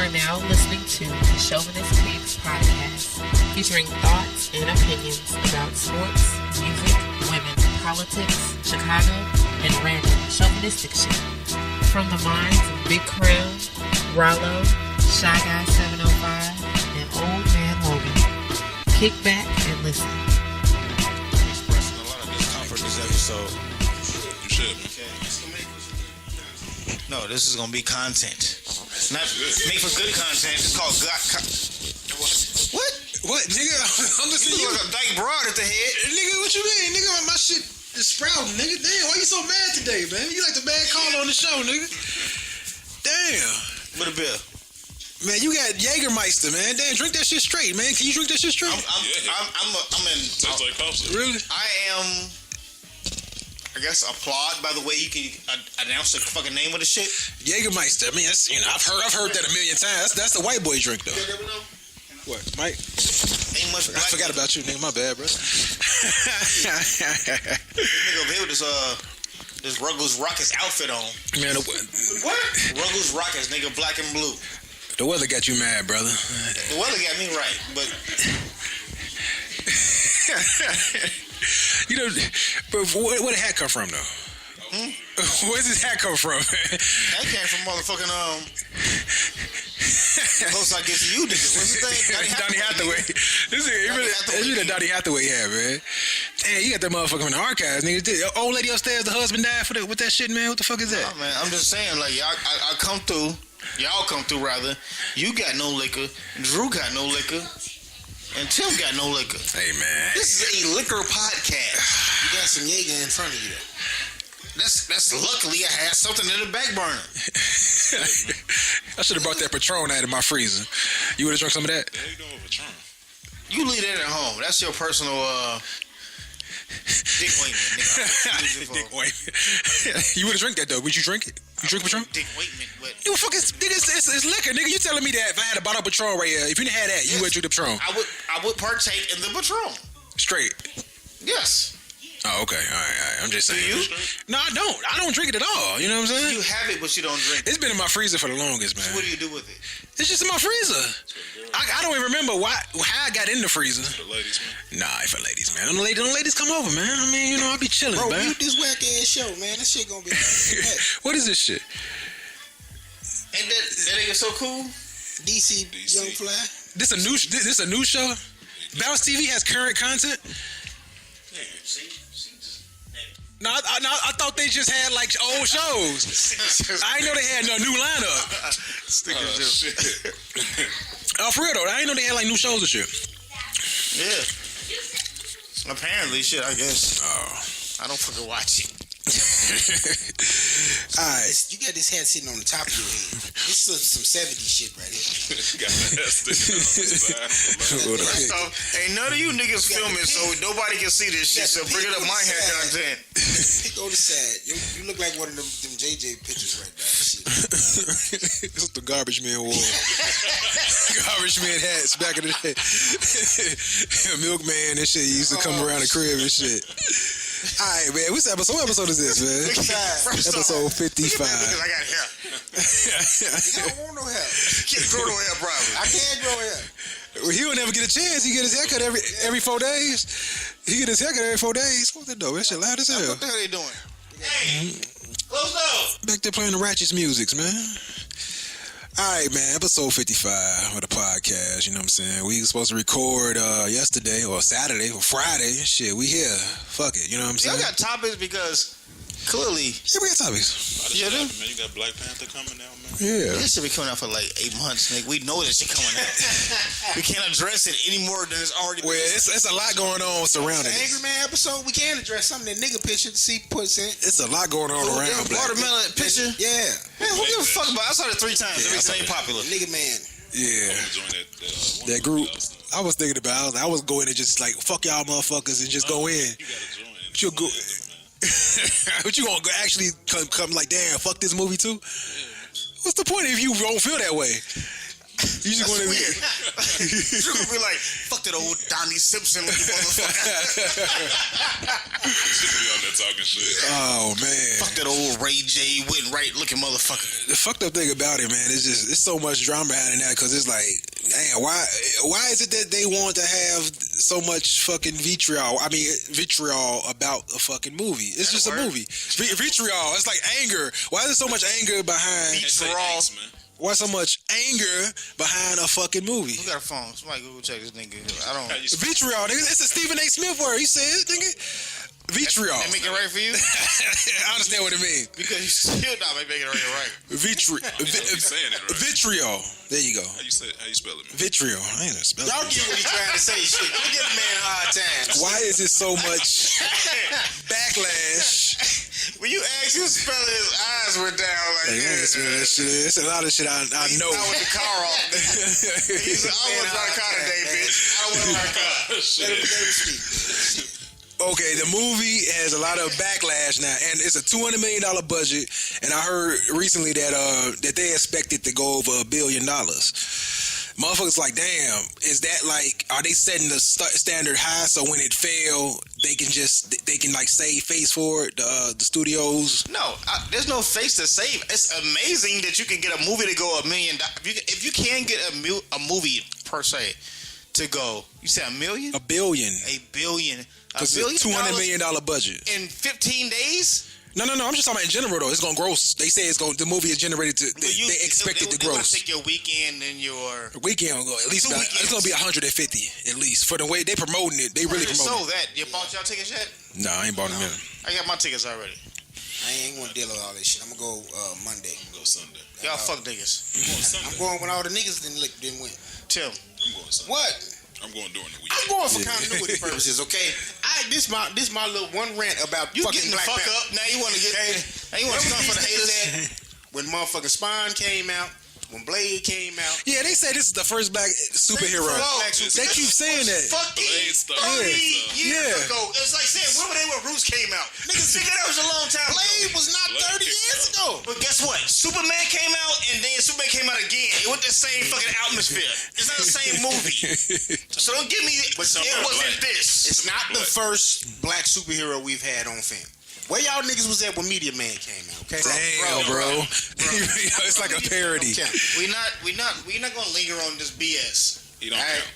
are now listening to the Shovanist Pigs podcast, featuring thoughts and opinions about sports, music, women, politics, Chicago, and random chauvinistic shit. From the minds of Big Crown, Rollo, Shy Guy 705, and Old Man Logan. Kick back and listen. I'm expressing a lot of discomfort this episode. You should, man. No, this is gonna be content. Not made for good content. It's called What? What, nigga? I'm listening to You you. look like a dyke broad at the head. Nigga, what you mean? Nigga, my shit is sprouting, nigga. Damn, why you so mad today, man? You like the bad call on the show, nigga. Damn. With a bill. Man, you got Jägermeister, man. Damn, drink that shit straight, man. Can you drink that shit straight? I'm in. Tastes like popsicle. Really? I am. I guess applaud by the way you can announce the fucking name of the shit. Jägermeister. I mean, that's, I've heard that a million times. That's the white boy drink, though. What, Mike? Ain't much. I forgot about you, nigga. My bad, bro. This nigga over here with this Ruggles Rockets outfit on. Man, What? Ruggles Rockets, nigga, black and blue. the weather got you mad, brother. The weather got me right, but You know, but where the hat come from, though? Where's this hat come from? that came from motherfucking close I get to you niggas. What's his name? Donnie Hathaway. This is that Donnie Hathaway hat, man. Damn, you got that motherfucker in the archives, nigga. The old lady upstairs, the husband died with that shit, man. What the fuck is that? Oh, man, I'm just saying, like, I come through. Y'all come through, rather. You got no liquor. Drew got no liquor. And Tim got no liquor. Hey, man. This is a liquor podcast. You got some Jaeger in front of you. That's luckily I had something in the back burner. I should have brought that Patron out of my freezer. You would have drunk some of that? Yeah, you doing with Patron? You leave that at home. That's your personal dick Waitman, nigga. Dick Waitman. You would have drink that, though. Would you drink it? You drink Patron? Dick Waitman, what? You fucking nigga, it's liquor, nigga. You telling me that if I had a bottle of Patron right here, if you didn't have that, you would drink the Patron I would partake in the Patron. straight. Yes. Oh, okay. All right. I'm just saying. Do you? No, I don't. I don't drink it at all. You know what I'm saying? You have it, but you don't drink it. It's been in my freezer for the longest, man. What do you do with it? It's just in my freezer. I don't even remember how I got in the freezer. For ladies, man. Nah, for ladies, man. Don't ladies come over, man. I mean, you know, I be chilling, Bro, man. mute this whack ass show, man. This shit gonna be. What is this shit? Ain't that nigga so cool? DC Young Fly. This a new show? Bounce TV has current content? Yeah, see? No, I thought they just had like old shows. I didn't know they had no new lineup. Shit. Oh, for real though, I didn't know they had like new shows and shit. Yeah. Apparently, shit, I guess. Oh. I don't fucking watch it. Alright. You got this hat sitting on the top of your head. This is some 70s shit right here. Got that stick on the side. So, ain't none of you niggas filming, so nobody can see this shit. So bring it up my hair content. Pick on the side. You look like one of them JJ pictures right now. Shit. This is the garbage man wore. Garbage man hats back in the day. Milkman and shit. He used to come around the crib and shit. Alright, man. What episode is this, man? Episode 55. Because I got hair. I don't want no hair. Can't grow no hair, probably. I can't grow hair. Well, he'll never get a chance. He get his haircut every 4 days. He get his haircut every 4 days. What's that though? That shit loud as hell. What the hell they doing? Hey, close up. Back there playing the ratchet musics, man. Alright, man, episode 55 of the podcast, you know what I'm saying? We were supposed to record yesterday or Saturday or Friday. Shit, we here. Fuck it, you know what I'm saying? Y'all got topics because clearly. Yeah, we got topics. Yeah, Man, you got Black Panther coming out, man. Yeah. This should be coming out for like 8 months, nigga. We know this shit coming out. We can't address it any more than it's already. Well, it's a lot going on surrounding The it. Angry Man episode, we can address something that nigga picture see puts in. It's a lot going on around Black. Watermelon picture. Yeah. Man, who gives a fuck about it? I saw it 3 times. Yeah, Everything ain't popular. Nigga Man. Yeah. Join That group. I was thinking about. I was going and just like fuck y'all motherfuckers and just go in. You gotta join. But you'll go. But you gonna actually come like, damn, fuck this movie too? What's the point if you don't feel that way? You just want to Weird. Drew gonna be like, fuck that old Donnie Simpson looking motherfucker. Should be on there talking shit. Oh man. Fuck that old Ray J Whitwright looking motherfucker. The fucked up thing about it, man, is just it's so much drama behind that because it's like, damn, why is it that they want to have so much fucking vitriol about a fucking movie? It's just a movie. Vitriol, it's like anger. Why is there so much anger behind? Vitriol. Why so much anger behind a fucking movie? Who got a phone? Somebody Google check this nigga. I don't. Vitriol, nigga. It's a Stephen A. Smith word. He says, nigga. Vitriol. That make it right for you? I understand what it means. Because you still not making it right. Saying it right. Vitriol. There you go. How you spell it, man? Vitriol. I ain't gonna spell it. Y'all get what he's trying to say. Shit, you get the man a hard time. Why is it so much backlash? When you asked him to spell it, his eyes were down like, That shit. It's a lot of shit I know. I with the car off. He said, I want to ride a car today, bitch. I want to ride a car. Let him speak. Okay, the movie has a lot of backlash now, and it's a $200 million budget. And I heard recently that they expect it to go over $1 billion. Motherfuckers like, damn, is that like, are they setting the standard high so when it fail, they can like save face for it, the studios? No, there's no face to save. It's amazing that you can get a movie to go $1 million. If you can get a movie per se to go, you say $1 million? $1 billion. $1 billion. Because it's $200 million budget. In 15 days? No. I'm just talking about in general though. It's gonna gross. They say the movie is generated to. They expect it to gross. Take your weekend and your weekend will go at least. It's gonna be 150 at least for the way they promoting it. They really promoting. So that you bought y'all tickets yet? No, I ain't bought them yet. I got my tickets already. I ain't gonna deal with all this shit. I'm gonna go Monday. I'm gonna go Sunday. Y'all fuck niggas. I'm going Sunday. I'm going when all the niggas didn't win. Tim. I'm going Sunday. What? I'm going during the week. I'm going for continuity purposes, okay? This my little one rant about You fucking getting the Black fuck Panther. up. Now you wanna get now you wanna come for the haters. When motherfucking Spawn came out, when Blade came out. Yeah, they say this is the first black superhero. They keep saying that. Fucking 30 years ago. It's like saying, when were they when Roots came out? Niggas think that was a long time. Blade was not 30 years ago. But guess what? Superman came out and then Superman came out again. It wasn't the same fucking atmosphere. It's not the same movie. So don't give me it wasn't this. It's not the first black superhero we've had on film. Where y'all niggas was at when Media Man came out? Okay, Damn, bro. It's like a parody. We not gonna linger on this BS. He don't count.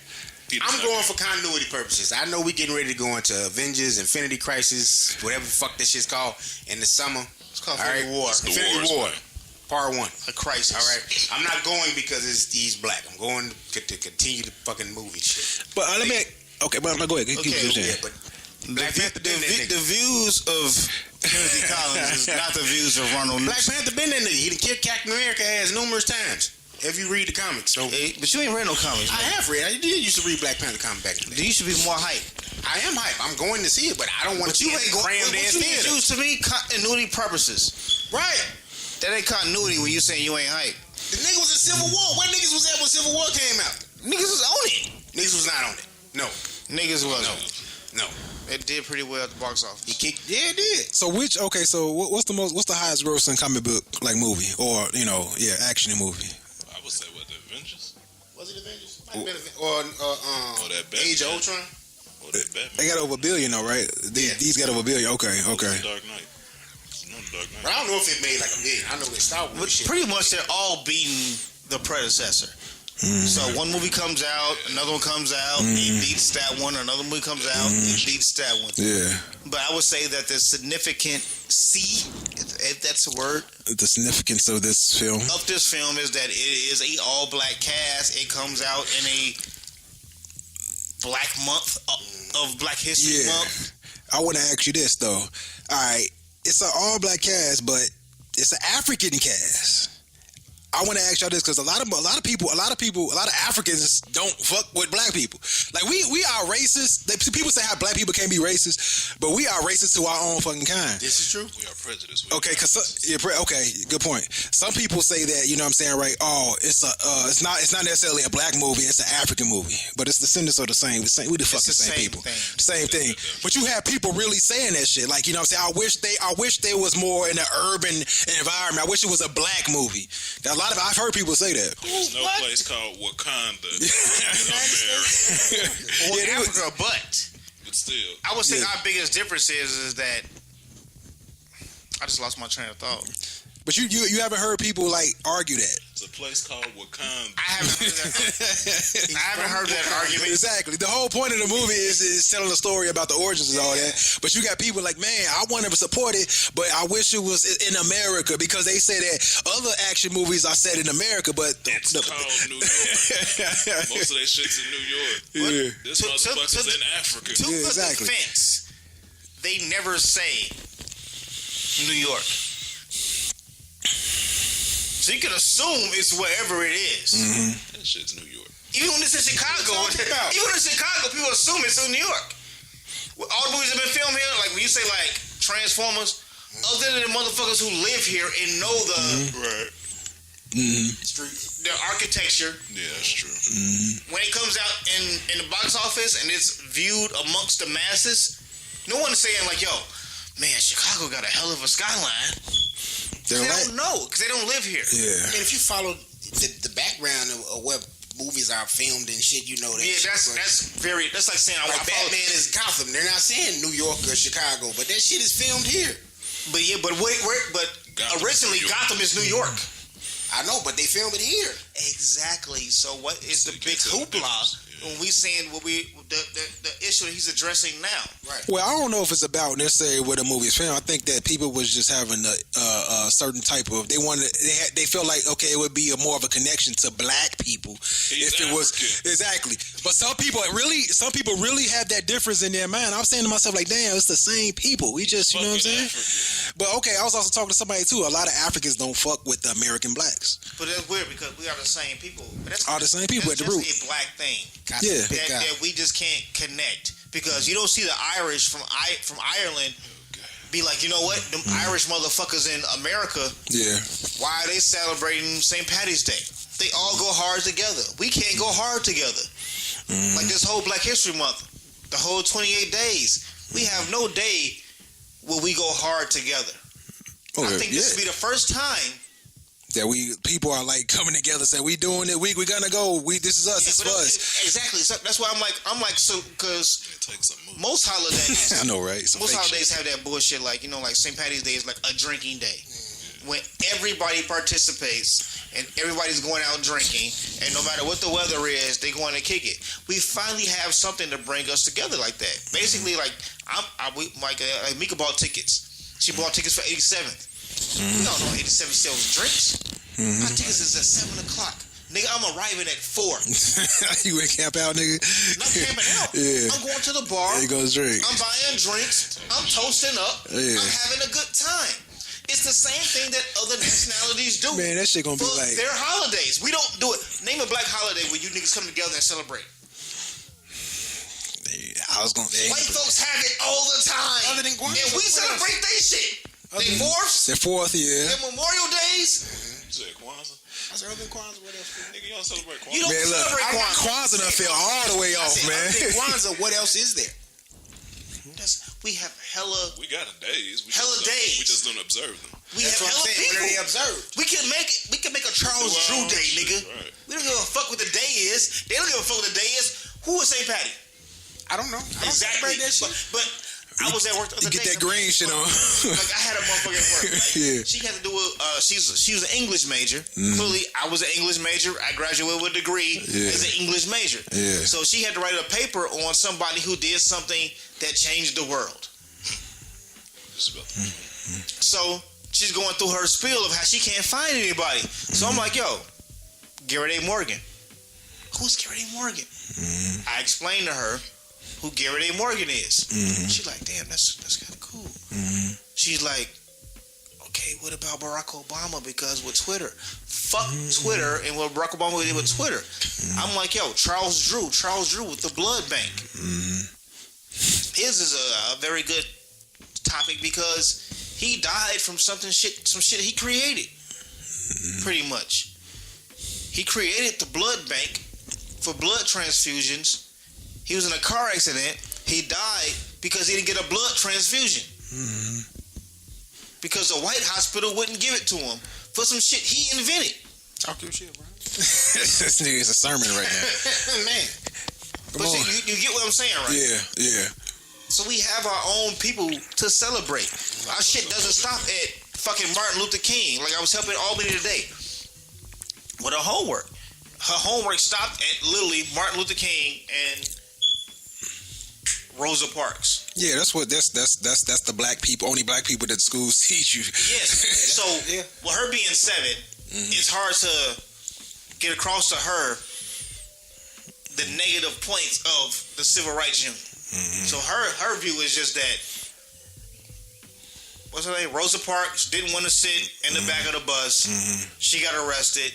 I'm going for continuity purposes. I know we getting ready to go into Avengers, Infinity Crisis, whatever the fuck this shit's called, in the summer. It's called Infinity War. Infinity War. Part 1. A crisis. All right. I'm not going because he's black. I'm going to continue the fucking movie shit. But let me. Okay, but go ahead. Keep Yeah, but Black Panther been that nigga. The views of Timothy Collins is not the views of Ronald Black Nixon. Panther been that nigga. He done kicked Captain America ass numerous times. If you read the comics. So But you ain't read no comics. I have read. I did used to read Black Panther comic back in the day. You should be more hype. I am hype. I'm going to see it, but I don't want to But you ain't going crammed in to theater. use to me continuity purposes. Right. That ain't continuity when you saying you ain't hype. The nigga was in Civil War. Where niggas was at when Civil War came out? Niggas was on it. Niggas was not on it. No. Niggas wasn't. No. It did pretty well at the box office. He kicked. Yeah, it did. So what's the highest grossing comic book like movie or action movie? I would say what, the Avengers? Was it Avengers? Might have been or that Batman. Age of Ultron. Or that Batman. They got over $1 billion though, right? These got over $1 billion. Okay. The Dark Knight. No, the Dark Knight. But I don't know if it made like $1 billion. I know that Star Wars But shit. pretty much they're all beating the predecessor. So one movie comes out, another one comes out, it beats that one, another movie comes out, it beats that one. Yeah. But I would say that the significant if that's a word, The significance of this film. of this film is that it is a all black cast. It comes out in a black month of Black History Month. I want to ask you this though. All right, it's an all black cast, but it's an African cast. I want to ask y'all this because a lot of Africans don't fuck with black people. Like we are racist. People say how black people can't be racist, but we are racist to our own fucking kind. This is true. We are prejudiced. Okay, okay, good point. Some people say that, you know what I'm saying, right? Oh, it's not necessarily a black movie, it's an African movie, but it's the descendants of the same. We the fucking same people, same thing. But you have people really saying that shit, like, you know what I'm saying? I wish there was more in the urban environment. I wish it was a black movie. A I've heard people say that. There's no place called Wakanda in America. Or Yeah, Africa, but But still, I would say Yeah. our biggest difference is that I just lost my train of thought. But you haven't heard people like argue that. it's a place called Wakanda. I haven't heard that. I haven't heard that argument. Exactly. The whole point of the movie is telling a story about the origins and all that. But you got people like, man, I want to support it, but I wish it was in America because they say that other action movies are set in America, but It's called New York. Most of that shit's in New York. yeah. This motherfucker's in Africa. To Yeah, the exactly. defense, they never say New York. So you can assume it's wherever it is. That shit's New York. Even when it's in Chicago, people assume it's in New York. Well, all the movies that have been filmed here, like when you say like Transformers, other than the motherfuckers who live here and know the Right. the architecture, Yeah, that's true. when it comes out in the box office and it's viewed amongst the masses, no one's saying like, yo, man, Chicago got a hell of a skyline. They're They right. don't know because they don't live here. Yeah. And if you follow the background of where movies are filmed and shit, you know that. Yeah, shit, that's but- that's like saying I like follow. Batman is Gotham. They're not saying New York or Chicago, but that shit is filmed here. But yeah, but Gotham is originally New York. Gotham is New York. I know, but they filmed it here. Exactly. So what is So the you big can't tell the hoopla difference. Yeah. when we saying what the issue that he's addressing now? Right. Well, I don't know if it's about necessarily where the movie is filmed. I think that people was just having a certain type of they felt like okay, it would be more of a connection to black people He's if it was African. exactly. But some people really have that difference in their mind. I was saying to myself like, damn, it's the same people. We just you know what I'm saying. African. But okay, I was also talking to somebody too. A lot of Africans don't fuck with the American blacks. But that's weird because we are the same people. But that's Are the same people that's at the root. just a black thing Yeah. Pick up. that we just can't connect because you don't see the Irish from Ireland be like, you know what, them Irish motherfuckers in America, Yeah. why are they celebrating St. Patty's Day? They all go hard together. We can't go hard together. Like this whole Black History Month, the whole 28 days, we have no day where we go hard together. I think this would be the first time. That people are like coming together saying we doing it. We're gonna go. This is us. Yeah, It's but for us. exactly. So that's why I'm like so because It takes a move. most holidays. I know, right? Some Most fake holidays have that bullshit, like like St. Patty's Day is like a drinking day, when everybody participates and everybody's going out drinking, and no matter what the weather is, they going to kick it. We finally have something to bring us together like that. Basically, like Mika bought tickets. She bought tickets for 87th. We don't know 87 sells drinks. My tickets is at 7 o'clock. Nigga, I'm arriving at 4. You ain't camp out, nigga. Not camping out. Yeah. I'm going to the bar. There goes drink. I'm buying drinks. I'm toasting up. Yeah. I'm having a good time. It's the same thing that other nationalities do. Man, that shit gonna be for like. their holidays. We don't do it. Name a black holiday where you niggas come together and celebrate. I was gonna. White folks have it all the time. Other than Kwanzaa, and we what celebrate their shit. They fourths, The fourth, yeah. their Memorial Days. You said Kwanzaa? I said urban Kwanzaa. What else? Nigga, y'all celebrate You Kwanzaa? don't Man, look, celebrate Kwanzaa. Kwanzaa done fell all the way I off, said man. urban Kwanzaa. What else is there? We have hella. We got days. Hella days. We just don't observe them. We That's have what I'm hella saying. What are they people. observed? We can make a Charles Do our Drew own Day, shit, nigga. right. We don't give a fuck what the day is. They don't give a fuck what the day is. Who is St. Patty? I don't know. I don't Exactly. celebrate that shit. But I was at work the You other get day. that green shit on. Like I had a motherfucker at work. Like, Yeah. She had to do a. She was an English major. Clearly, I was an English major. I graduated with a degree Yeah. as an English major. Yeah. So she had to write a paper on somebody who did something that changed the world. Just about So she's going through her spiel of how she can't find anybody. So I'm like, yo, Garrett A. Morgan. Who's Garrett A. Morgan? I explained to her who Garrett A. Morgan is. She's like, damn, that's kind of cool. She's like, okay, what about Barack Obama? Because with Twitter, fuck Twitter and what Barack Obama did with Twitter. I'm like, yo, Charles Drew with the blood bank. His is a very good topic because he died from some shit he created. Pretty much. He created the blood bank for blood transfusions. He was in a car accident. He died because he didn't get a blood transfusion. Because the white hospital wouldn't give it to him for some shit he invented. Talk your shit, bro. This nigga is a sermon right now. Man. But you get what I'm saying, right? Yeah. So we have our own people to celebrate. Our shit doesn't stop at fucking Martin Luther King. Like I was helping Albany today with her homework. Her homework stopped at literally Martin Luther King and Rosa Parks. Yeah, that's the black people, only black people that schools teach you. Yes. So with her being 7, it's hard to get across to her the negative points of the civil rights union. So her view is just that, what's her name? Rosa Parks didn't want to sit in the back of the bus. She got arrested.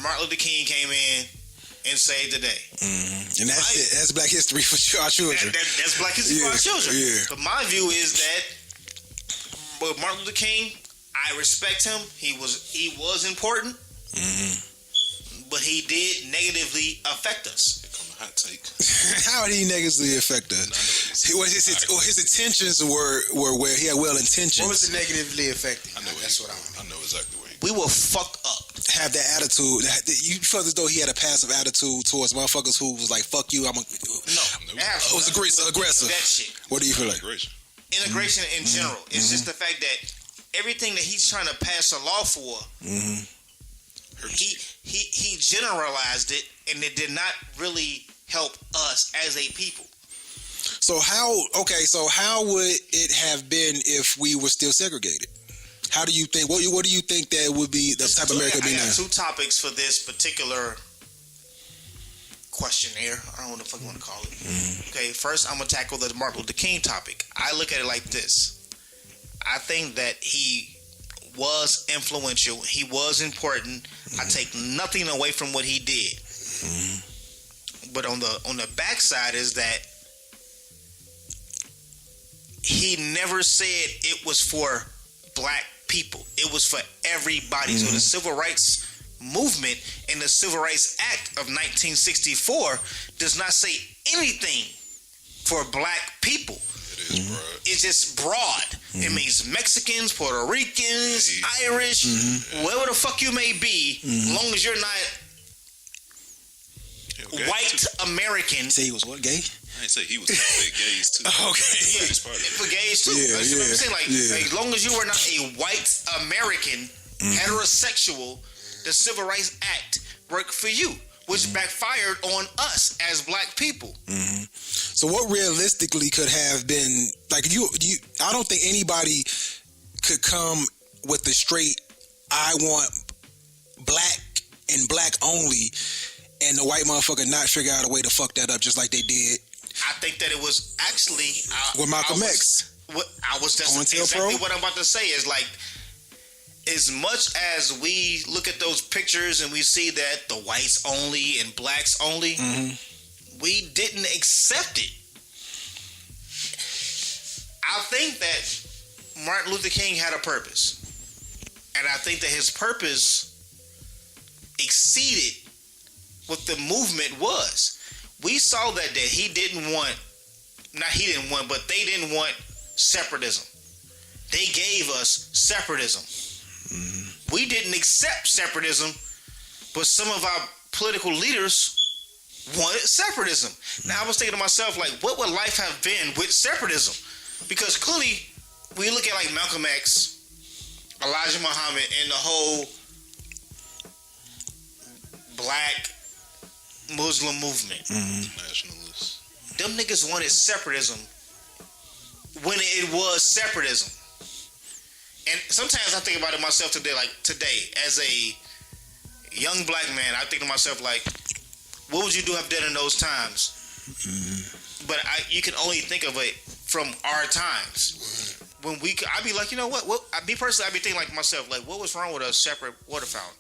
Martin Luther King came in and saved the day. And that's it. That's Black History for our children. That's Black History for our children. Yeah. But my view is that with Martin Luther King, I respect him. He was important. But he did negatively affect us. Hot take. How did he negatively affect us? His intentions were where he had well intentions. What was it negatively affecting? That's what I know exactly what We were fucked up. Have that attitude. You felt as though he had a passive attitude towards motherfuckers who was like, "Fuck you." No, it was aggressive. That shit. What do you feel like? Integration in general. It's just the fact that everything that he's trying to pass a law for, he generalized it, and it did not really help us as a people. So how would it have been if we were still segregated? How do you think? What do you think that would be the type of America be now? I got 2 topics for this particular questionnaire. I don't know what the fuck you want to call it. Okay, first I'm gonna tackle the Martin Luther King topic. I look at it like this. I think that he was influential. He was important. I take nothing away from what he did. But on the backside is that he never said it was for black people. It was for everybody. So the Civil Rights Movement and the Civil Rights Act of 1964 does not say anything for black people. It is broad. It's just broad. It means Mexicans, Puerto Ricans, Irish, whatever the fuck you may be, as long as you're not white American. Say he was what, gay? I didn't say he was gays too. Okay. Yeah, for gays too. That's what I'm saying. Like, as long as you were not a white American, heterosexual, the Civil Rights Act worked for you, which backfired on us as black people. So what realistically could have been, like, you I don't think anybody could come with the straight, I want black and black only, and the white motherfucker not figure out a way to fuck that up just like they did. I think that it was actually with Malcolm X. That's exactly what I'm about to say. Is like, as much as we look at those pictures and we see that the whites only and blacks only, we didn't accept it. I think that Martin Luther King had a purpose, and I think that his purpose exceeded what the movement was. We saw that he didn't want, but they didn't want separatism. They gave us separatism. We didn't accept separatism, but some of our political leaders wanted separatism. Now I was thinking to myself, like, what would life have been with separatism? Because clearly, when you look at like Malcolm X, Elijah Muhammad, and the whole black Muslim movement, Nationalists. them niggas wanted separatism when it was separatism. And sometimes I think about it myself today, as a young black man, I think to myself, like, what would you have done in those times? But you can only think of it from our times. When I'd be like, you know what? Me personally, I'd be thinking like myself, like, what was wrong with a separate water fountain?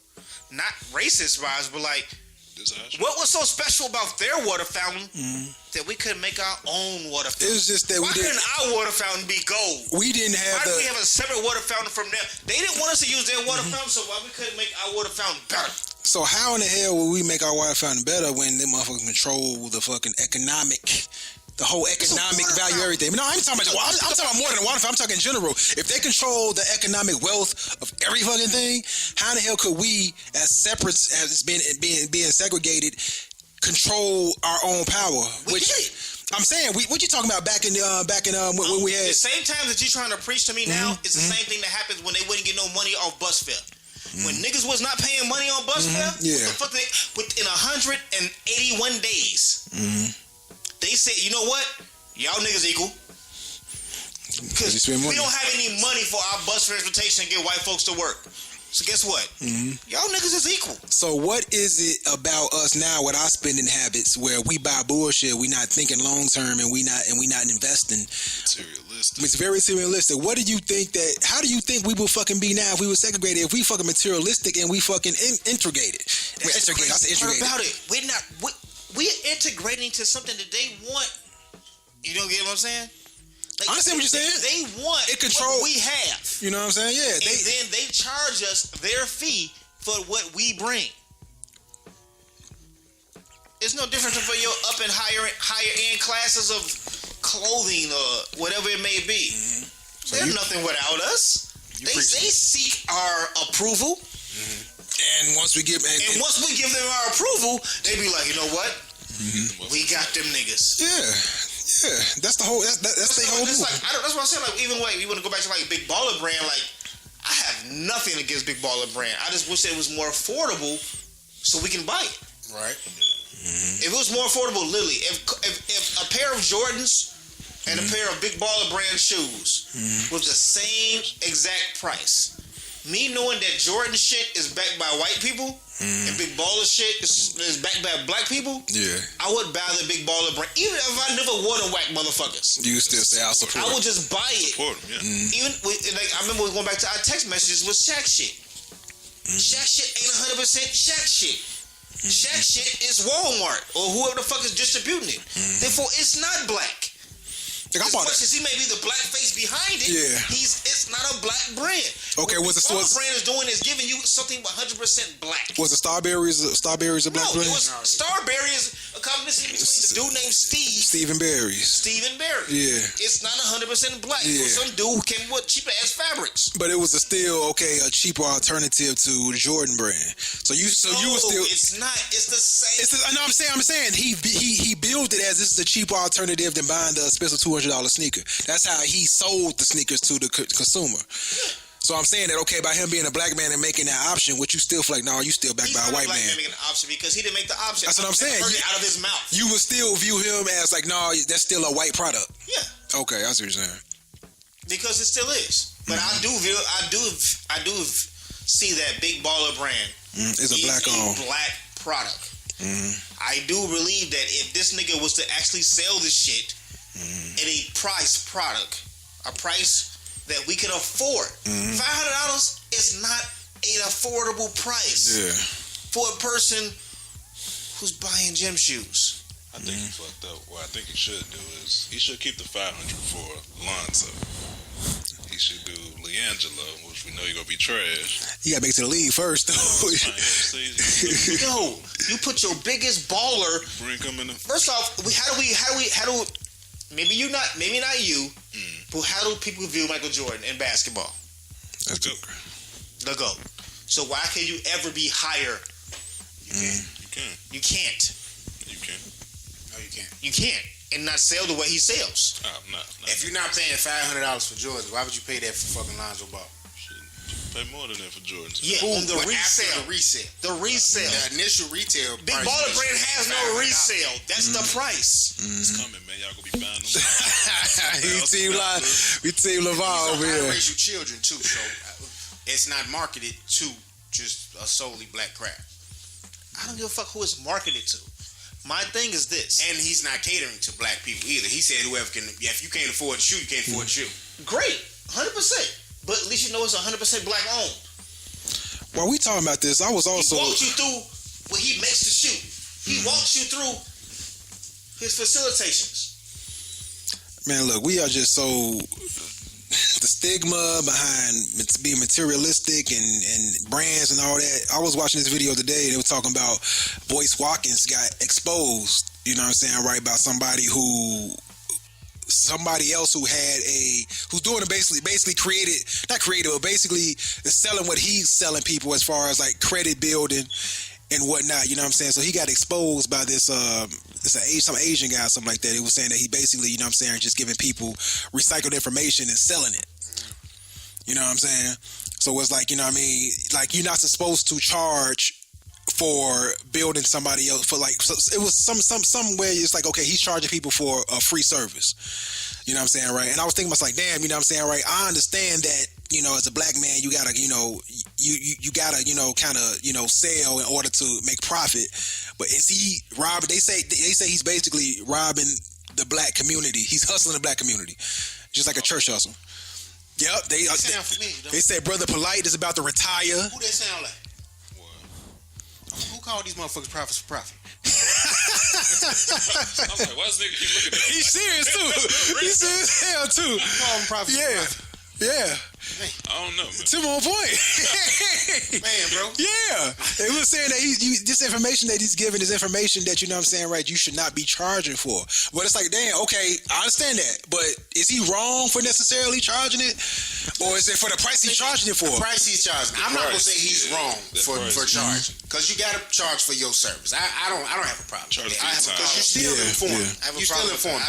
Not racist wise, but like, Disaster. what was so special about their water fountain that we couldn't make our own water fountain? It was just that Why couldn't our water fountain be gold? we didn't have Why did we have a separate water fountain from them? They didn't want us to use their water fountain, so why we couldn't make our water fountain better? So how in the hell will we make our water fountain better when them motherfuckers control the fucking economic the whole economic value, everything. No, I'm talking about. I'm talking about more than the water. I'm talking in general. If they control the economic wealth of every fucking thing, how in the hell could we, as separate as being segregated, control our own power? I'm saying, what you talking about back in when we had the same time that you trying to preach to me now? It's the same thing that happens when they wouldn't get no money off bus fare. When niggas was not paying money on bus fare, what the fuck within 181 days, they said, you know what? Y'all niggas equal. Because we don't have any money for our bus transportation to get white folks to work. So guess what? Y'all niggas is equal. So what is it about us now with our spending habits where we buy bullshit, we not thinking long term, and we not investing? Materialistic. It's very materialistic. How do you think we will fucking be now if we were segregated? If we fucking materialistic and we fucking integrated? We're integrated. I said integrated. What about it? We're integrating to something that they want. You don't get what I'm saying? Like, I understand what you're saying. They want what we have. You know what I'm saying? Yeah. And then they charge us their fee for what we bring. It's no different for your up and higher end classes of clothing or whatever it may be. So they're nothing without us. They seek our approval. And once we give them our approval, they be like, you know what? We got them niggas. Yeah, that's the whole. That's the whole. Like, that's what I'm saying. Like, even like you want to go back to like Big Baller Brand. Like, I have nothing against Big Baller Brand. I just wish it was more affordable, so we can buy it. Right. If it was more affordable, literally, if a pair of Jordans and a pair of Big Baller Brand shoes was the same exact price, me knowing that Jordan shit is backed by white people and Big Baller shit is backed by black people, I would buy the Big Baller Brand. Even if I never wore them whack motherfuckers, you still say I support. I would just buy it. Support them, yeah. Even with, like, I remember going back to our text messages with Shaq shit. Shaq shit ain't 100% Shaq shit. Shaq shit is Walmart or whoever the fuck is distributing it. Therefore, it's not black. As much as he may be the black face behind it, it's not a black brand. Okay, what the brand is doing is giving you something 100% black. Was the Starberries a black brand? No, Starberry is a combination between the dude named Stephen Berries. Yeah. It's not 100% black. Yeah. Some dude came with cheap ass fabrics. But it was a cheaper alternative to the Jordan brand. So you were still. It's not. It's the same. I'm saying he built it as this is a cheaper alternative than buying the expensive $200 sneaker. That's how he sold the sneakers to the consumer. So I'm saying that, okay, by him being a black man and making that option, would you still feel like, no, you still backed by a white man? He's not a black man making an option because he didn't make the option. That's what I'm saying. Heard it out of his mouth. You would still view him as like, no, that's still a white product. Yeah. Okay, that's what you're saying. Because it still is. But I do see that Big Baller Brand is a black product. I do believe that if this nigga was to actually sell this shit at a price product, a price that we can afford, $500 is not an affordable price for a person who's buying gym shoes. I think he fucked up. What I think he should do is he should keep the 500 for Lonzo. He should do LiAngelo, which we know you're gonna be trash. You gotta make it to the league first, though. Yo, you put your biggest baller. Bring him in. First off, how do maybe not you, but how do people view Michael Jordan in basketball? That's good. The GOAT. So why can you ever be higher? You can't. No, you can't. You can't. And not sell the way he sells. If you're not paying $500 for Jordan, why would you pay that for fucking Lonzo Ball? Pay more than that for Jordan. Yeah, on the resale. The resale. The initial retail. Big Baller Brand has no resale. That's the price. It's coming, man. Y'all gonna be buying them. We team Laval over here. Raise your children too, so it's not marketed to just a solely black crowd. I don't give a fuck who it's marketed to. My thing is this. And he's not catering to black people either. He said whoever can, if you can't afford the shoe, you can't afford the shoe. Great. 100%. But at least you know it's 100% black owned. While we talking about this, I was also... He walks you through when he makes the shoe. He walks you through his facilitations. Man, look, we are just so... The stigma behind being materialistic and brands and all that. I was watching this video today. They were talking about Boyce Watkins got exposed. You know what I'm saying? Right, about somebody who somebody else who's doing it basically created, not creative, but basically is selling what he's selling people as far as like credit building and whatnot. You know what I'm saying? So he got exposed by this some Asian guy or something like that. He was saying that he basically, you know what I'm saying, just giving people recycled information and selling it. You know what I'm saying? So it's like, you know what I mean, like you're not supposed to charge for building somebody else for like, so it was some way it's like, okay, he's charging people for a free service. You know what I'm saying, right? And I was thinking, I was like, damn, you know what I'm saying, right? I understand that, you know, as a black man, you gotta, you know, you gotta, you know, kind of, you know, sell in order to make profit. But is he robbing? They say he's basically robbing the black community. He's hustling the black community, just like a church hustle. Yep, they said Brother Polite is about to retire. Who they sound like? Who called these motherfuckers prophets for profit? I'm like, why this nigga keep looking at me? He's serious too. He's serious as hell too. Who called them prophets for profit? Yeah. I don't know, man. Tim on point. Man, bro. Yeah. They was saying that this information that he's giving is information that, you know what I'm saying, right, you should not be charging for. But it's like, damn, okay, I understand that. But is he wrong for necessarily charging it? Or is it for the price he's charging it for? The price he's charging. I'm not gonna say he's wrong for charging. Because you gotta charge for your service. I don't have a problem. Because you're still informed. You're still informed.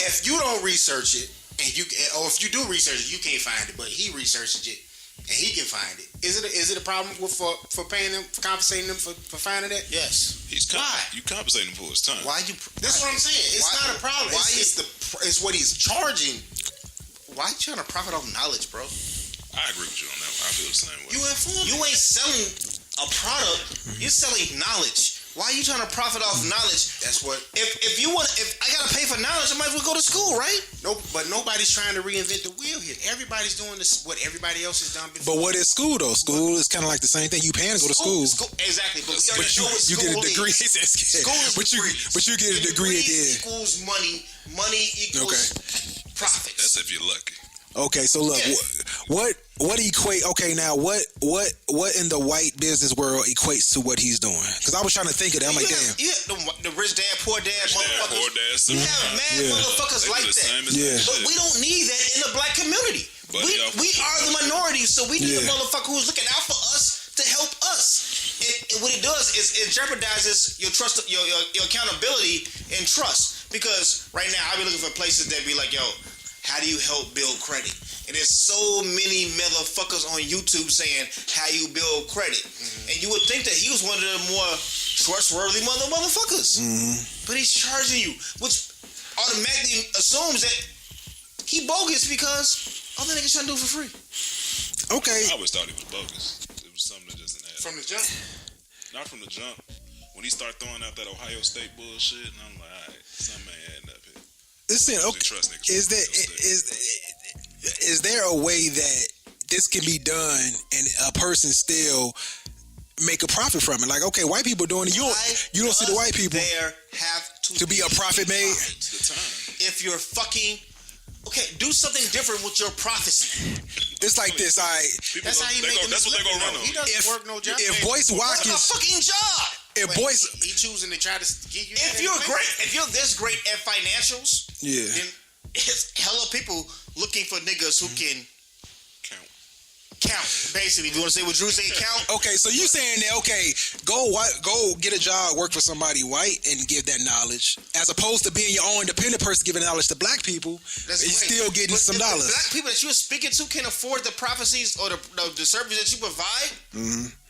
If you don't research it, and or if you do research it, you can't find it, but he researched it and he can find it. Is it a problem for paying them, for compensating them for finding it? Yes. You compensating him for his time. Why you? This is what I'm saying. It's not a problem. It's what he's charging. Why you trying to profit off knowledge, bro? I agree with you on that one. I feel the same way. You informed. You ain't selling a product. You're selling knowledge. Why are you trying to profit off knowledge? That's what. If I gotta pay for knowledge, I might as well go to school, right? No, but nobody's trying to reinvent the wheel here. Everybody's doing this what everybody else has done before. But what is school though? School is kind of like the same thing. You paying to go to school. Exactly, but you get a degree. But you get a degree at the end. Equals money. Money equals profits. That's if you're lucky. Okay, so look, what equate? Okay, now what in the white business world equates to what he's doing? Because I was trying to think of that. I'm like, damn. Yeah, the rich dad, poor dad, motherfuckers. You have mad motherfuckers like that. Yeah. But we don't need that in the black community. We are the minority, so we need a motherfucker who's looking out for us to help us. What it does is it jeopardizes your trust, your accountability and trust. Because right now I be looking for places that be like, yo, how do you help build credit? And there's so many motherfuckers on YouTube saying how you build credit. Mm-hmm. And you would think that he was one of the more trustworthy motherfuckers. Mm-hmm. But he's charging you, which automatically assumes that he bogus because other niggas trying to do it for free. Okay. I always thought he was bogus. It was something that just didn't happen. From the jump? Not from the jump. When he started throwing out that Ohio State bullshit, and I'm like, all right, something ain't adding up here. Listen, okay. Is there a way that this can be done and a person still make a profit from it? Like, okay, white people doing it. You don't see the white people. There have to be a profit made. If you're fucking do something different with your prophecy. It's like this, all right. That's how he making this. That's what they gonna run on. He doesn't work no job. If Boyce Watkins, a fucking job. He choosing to try to get you. If you're this great at financials, then it's hella people looking for niggas who can count. Basically, if you want to say what Drew say, count. Okay, so you saying that go get a job, work for somebody white, and give that knowledge, as opposed to being your own independent person giving knowledge to black people. You're still getting some dollars. The black people that you're speaking to can afford the prophecies or the service that you provide.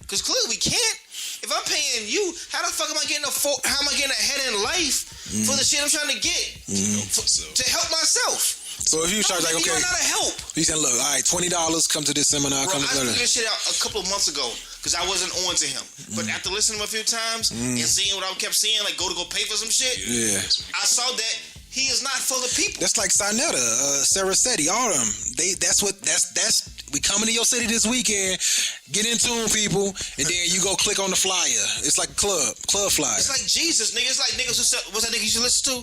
Because clearly we can't. If I'm paying you, how the fuck am I getting ahead in life for the shit I'm trying to get to help myself? So if you charge like, okay, you're not a help. He said, look, all right, $20, come to this seminar. Bro, I figured this shit out a couple of months ago because I wasn't on to him. But after listening to him a few times and seeing what I kept seeing, like go pay for some shit, I saw that he is not for the people. That's like Sinetta, Saracetti, all of them. That's we coming to your city this weekend, get in tune, people, and then you go click on the flyer. It's like a club flyer. It's like Jesus, nigga. It's like niggas who sell, what's that nigga you should listen to?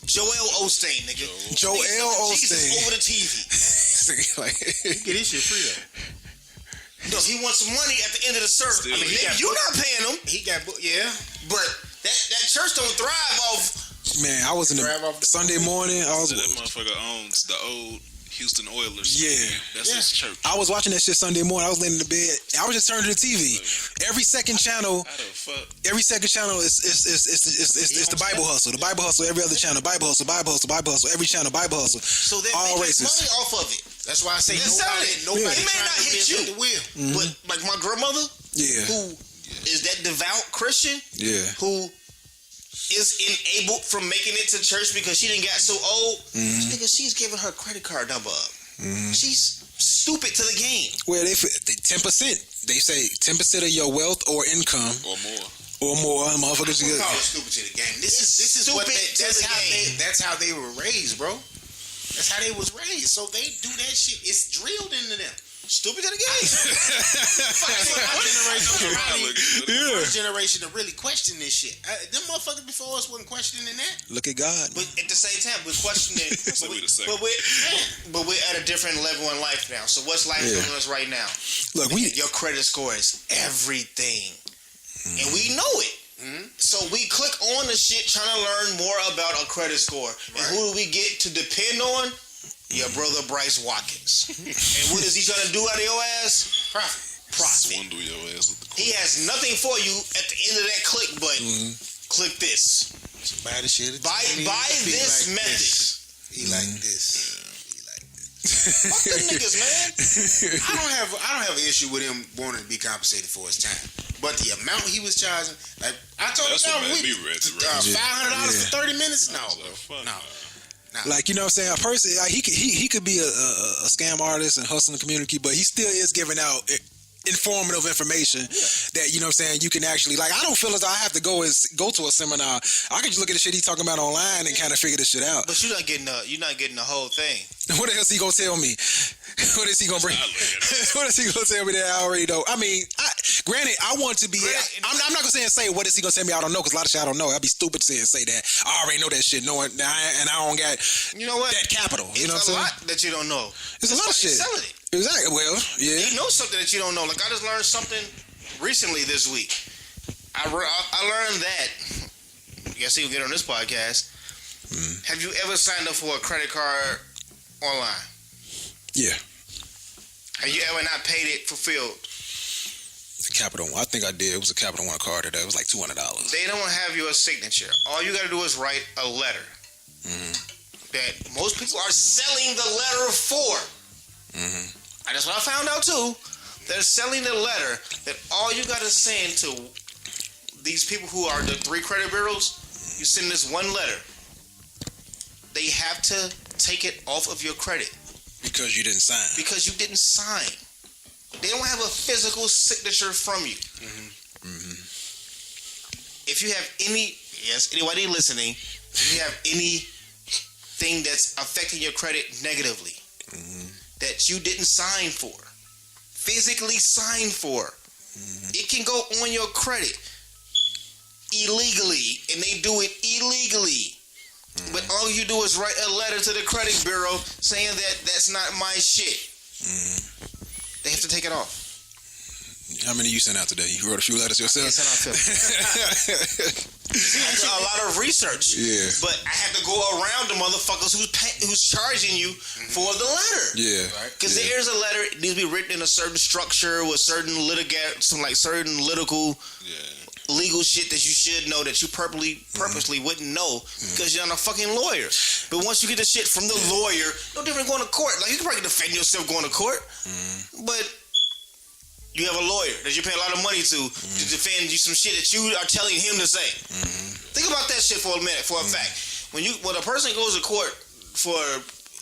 Joel Osteen, nigga. Joel Osteen. Jesus over the TV. He get his shit free though. No, he wants some money at the end of the service. You're not paying him. He got but that church don't thrive off Man, I was in the Sunday morning. I was that motherfucker owns the old Houston Oilers. Yeah. That's his church. I was watching that shit Sunday morning. I was laying in the bed. I was just turning to the TV. Every second channel. Every second channel is the Bible Hustle. The Bible Hustle. Every other channel. Bible Hustle. Bible Hustle. Bible Hustle. Every channel. Bible Hustle. So they all make races. money off of it. That's why I say nobody. It may not hit you, but like my grandmother, who is that devout Christian, who is enabled from making it to church because she didn't get so old. Nigga, she's giving her credit card number up. She's stupid to the game. Well, they 10%. They say 10% of your wealth or income or more. Motherfuckers get stupid to the game. This is what that's how they were raised, bro. That's how they was raised. So they do that shit. It's drilled into them. Stupid to the game. First generation to really question this shit. Them motherfuckers before us wasn't questioning that. Look at God. But at the same time, we're questioning. but we're at a different level in life now. So what's life doing us right now? Look, your credit score is everything, and we know it. So we click on the shit trying to learn more about a credit score. And who do we get to depend on? Your brother Bryce Watkins. And what is he trying to do out of your ass? Profit. Swindle your ass with the He has nothing for you at the end of that click button. Click this. Buy the shit. Buy this like method. He like this. Fuck them niggas, man. I don't have an issue with him wanting to be compensated for his time. But the amount he was charging, like I told you, $500 for 30 minutes? No, bro. No. Like, you know what I'm saying? A person, like, he could be a scam artist and hustle in the community, but he still is giving out informative information that, you know what I'm saying, you can actually, like, I don't feel as though I have to go to a seminar. I can just look at the shit he's talking about online and kind of figure this shit out. But you're not getting the whole thing. What the hell is he gonna tell me? What is he gonna bring? What is he gonna tell me that I already know? I mean, granted, I want to be. I'm not gonna say what is he gonna tell me I don't know, because a lot of shit I don't know. I'd be stupid to say that. I already know that shit, knowing and I don't got that capital. You know what I'm saying? It's a lot that you don't know. It's a lot of shit. Selling it. Exactly. Well, yeah. You know something that you don't know. Like I just learned something recently this week. I learned that. I guess you'll get on this podcast. Have you ever signed up for a credit card online? Yeah. Have you ever not paid it fulfilled? The Capital One. I think I did. It was a Capital One card today. It was like $200. They don't have your signature. All you got to do is write a letter that most people are selling the letter for. And that's what I found out too. They're selling the letter that all you got to send to these people who are the 3 credit bureaus. You send this one letter. They have to take it off of your credit. Because you didn't sign. Because you didn't sign. They don't have a physical signature from you. If you have anybody listening, if you have anything that's affecting your credit negatively, that you didn't sign for, physically sign for, it can go on your credit illegally, and they do it illegally. But all you do is write a letter to the credit bureau saying that that's not my shit. They have to take it off. How many you sent out today? You wrote a few letters yourself? I sent out 50. A lot of research. Yeah. But I had to go around the motherfuckers who's charging you for the letter. Yeah. Because there's a letter, it needs to be written in a certain structure with certain certain legal shit that you should know that you purposely wouldn't know because you're not a fucking lawyer. But once you get the shit from the lawyer, no different going to court. Like, you can probably defend yourself going to court, but you have a lawyer that you pay a lot of money to defend you some shit that you are telling him to say. Think about that shit for a minute, for a fact. When a person goes to court for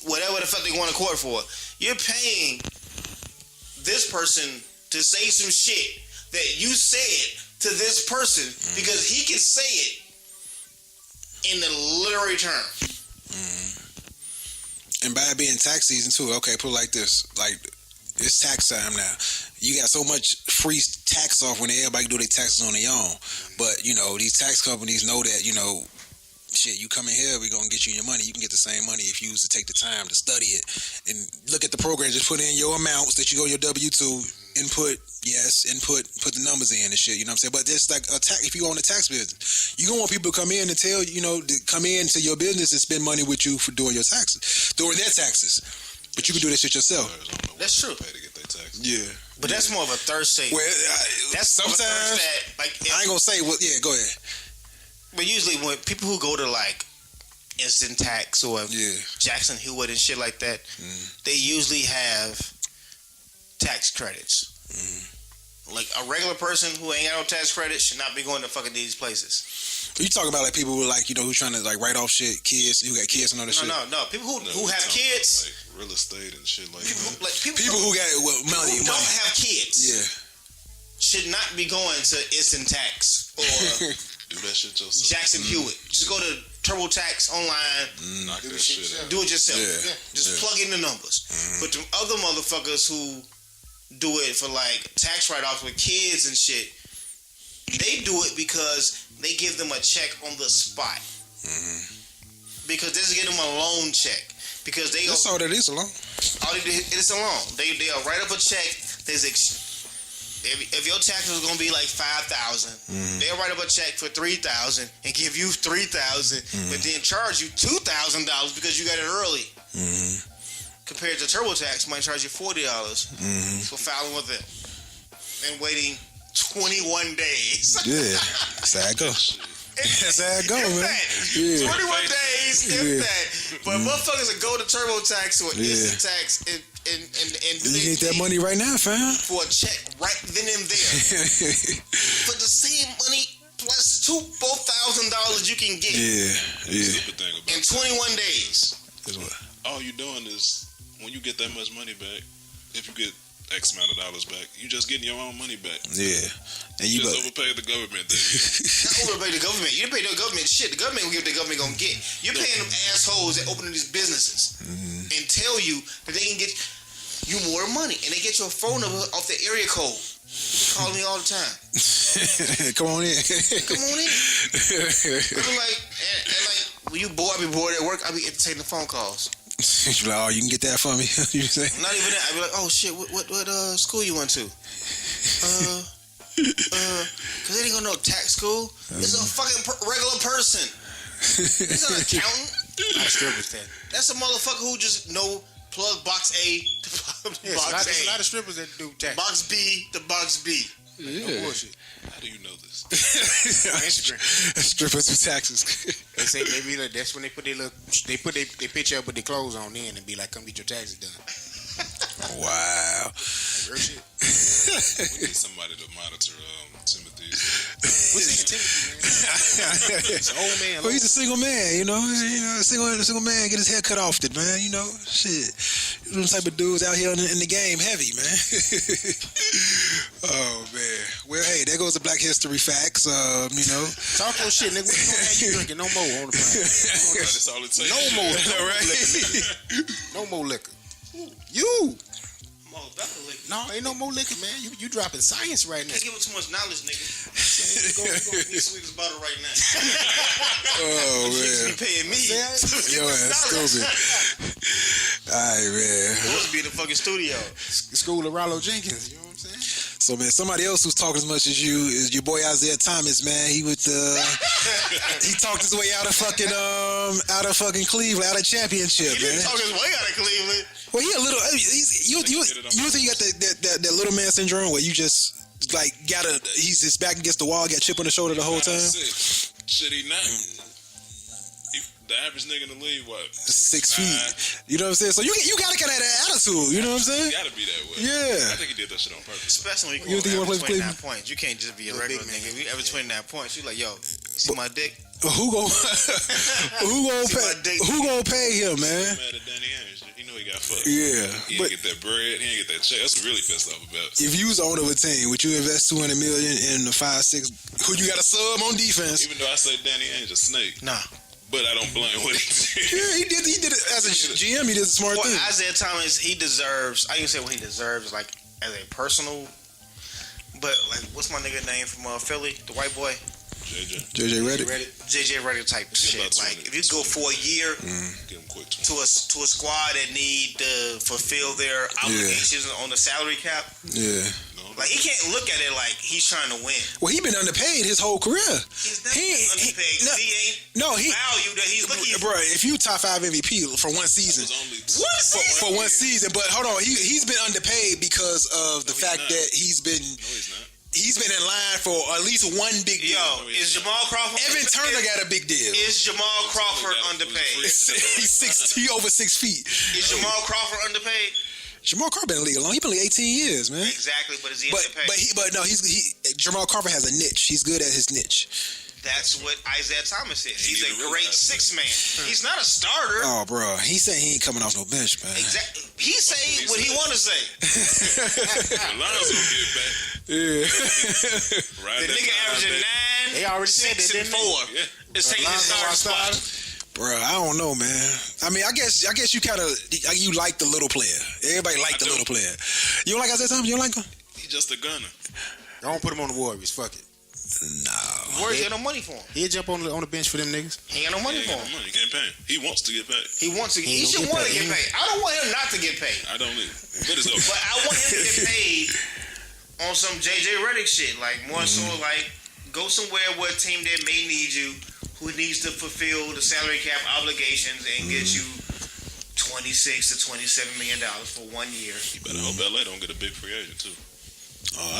whatever the fuck they going to court for, you're paying this person to say some shit that you said to this person because he can say it in the literary term. And by it being tax season too, okay, put it like this, like it's tax time now. You got so much free tax off when everybody do their taxes on their own. But, you know, these tax companies know that, you know, shit, you come in here, we're going to get you your money. You can get the same money if you was to take the time to study it and look at the program. Just put in your amounts that you go your W-2 put the numbers in and shit. You know what I'm saying? But there's like if you own a tax business, you don't want people to come in and tell to come into your business and spend money with you for doing their taxes. But you can do that shit yourself. That's true. Pay to get their taxes. Yeah. But that's more of a Thursday. Well, that's sometimes I ain't gonna say. Well, yeah, go ahead. But usually when people who go to like Instant Tax or Jackson Hewitt and shit like that, they usually have tax credits. Like a regular person who ain't got no tax credit should not be going to fucking these places. You talking about like people who like who's trying to like write off shit, kids who got kids and all that shit. No. People who have kids, like real estate and shit like people who got money, don't have kids. Yeah, should not be going to Instant Tax or do that shit yourself. Jackson Hewitt. Just go to TurboTax online. Knock that shit out. Do it yourself. Yeah. Just plug in the numbers. But the other motherfuckers who do it for like tax write-offs with kids and shit, they do it because they give them a check on the spot. Because they just give them a loan check. Because that's all that is, a loan. It's a loan. They'll write up a check. If your taxes are gonna be like $5,000, they'll write up a check for $3,000 and give you $3,000, but then charge you $2,000 because you got it early. Compared to TurboTax, might charge you $40 for filing with them and waiting 21 days. Yeah, that's how it goes. That's how it goes, man. 21 days, if that. But motherfuckers that go to TurboTax or Instant Tax and do you need that money right now, fam. For a check right then and there. For the same money plus $4,000 you can get. In 21 days. All you're doing is when you get that much money back, if you get X amount of dollars back, you just getting your own money back. Yeah. And you just overpay the government. Not overpay the government. You didn't pay the government shit. The government will give what the government gonna get. You're paying them assholes that opening these businesses and tell you that they can get you more money, and they get your phone number off the area code. Call me all the time. Come on in. Come on in. I be like, and like when you bored, I be bored at work. I be entertaining the phone calls. You're like, oh, you can get that for me. You say? Not even that. I be like, oh shit, what school you went to? Cause they ain't gonna know tax school. It's a fucking regular person. He's an accountant. Not a strippers then. That's a motherfucker who just know plug box A to box A. There's a lot of strippers that do tax. Box B to box B. Yeah. No bullshit. How do you know this? Instagram. Strippers with taxes. They say maybe like, that's when they put they picture up with their clothes on in and be like, come get your taxes done. Wow. Real shit. We need somebody to monitor Timothy's. What's Timothy, man? He's an old man. Well, he's a single man, a single man get his hair cut off, man. Shit. Those type of dudes out here in the game, heavy, man. Oh man. Well, hey, there goes the Black History facts. Talk your shit, nigga. We don't have you drinking no more on the planet. That's all it takes. No more, right? No more liquor. You. Liquor. No, ain't no more liquor, man. You dropping science right now. Can't give him too much knowledge, nigga. Go need sweetest bottle right now. Oh man. You paying me? Yo, that's stupid. All right, man. Supposed to be in the fucking studio. School of Rollo Jenkins. You know what I'm saying? So man, somebody else who's talking as much as you is your boy Isaiah Thomas, man. He he talked his way out of fucking Cleveland, out of championship, He man. didn't talk his way out of Cleveland. Well, he a little. You think you got that little man syndrome where you just like he's his back against the wall, got chip on the shoulder the whole time. Shit, he not. The average nigga in the league, what? 6 feet. You know what I'm saying? So you gotta get that attitude. You know what I'm saying? You gotta be that way. Yeah. I think he did that shit on purpose. Especially when you think you want to play 29 points. You can't just be a regular nigga. If you ever 29 points, you like, yo, see my dick? Who gonna pay him, man? Mad at Danny Ainge. You know he got fucked. Yeah. He didn't get that bread. He didn't get that check. That's what really pissed off about. If you was the owner of a team, would you invest $200 million in the 5-6? Who you got a sub on defense? Even though I say Danny Ainge a snake. Nah. But I don't blame what he did. Yeah, he did it as a GM. He did a smart thing. Isaiah Thomas, he deserves. I can say what he deserves, like as a personal. But like, what's my nigga name from Philly? The white boy. JJ Redick. JJ Redick type shit. Like if you go for a year Get him quick to a squad that need to fulfill their obligations on the salary cap. Yeah. Like, he can't look at it like he's trying to win. Well, he been underpaid his whole career. He's never been underpaid. He ain't value that he's looking. Bro, if you top 5 MVP for one season, for one season, but hold on, he's been underpaid because of the fact that he's been in line for at least one big deal. Yo, is Jamal Crawford? Evan Turner got a big deal. Is Jamal Crawford underpaid? He over 6 feet. Is Jamal Crawford underpaid? Jamal Crawford been in the league long. He been in 18 years, man. Exactly, but is he underpaid? Jamal Crawford has a niche. He's good at his niche. That's what Isaiah Thomas is. He's a great 6 man. He's not a starter. Oh, bro, he said he ain't coming off no bench, man. Exactly. He say what he want to say. Lions gonna get back. Yeah. The nigga averaging 9. They already 6 and 4. Yeah. It's taking his starting spot. Bro, I don't know, man. I mean, I guess you kind of you like the little player. Everybody like the little player. You don't like Isaiah Thomas? You don't like him? He's just a gunner. Don't put him on the Warriors. Fuck it. No. Warriors got no money for him. He'll jump on the bench for them niggas. He ain't got no money for him. You can't pay him. He wants to get paid. He should want to get paid. I don't want him not to get paid. I don't either. But I want him to get paid on some JJ Redick shit. Like, more so like, go somewhere where a team that may need you, who needs to fulfill the salary cap obligations and get you $26 to $27 million for 1 year. You better hope LA don't get a big free agent too.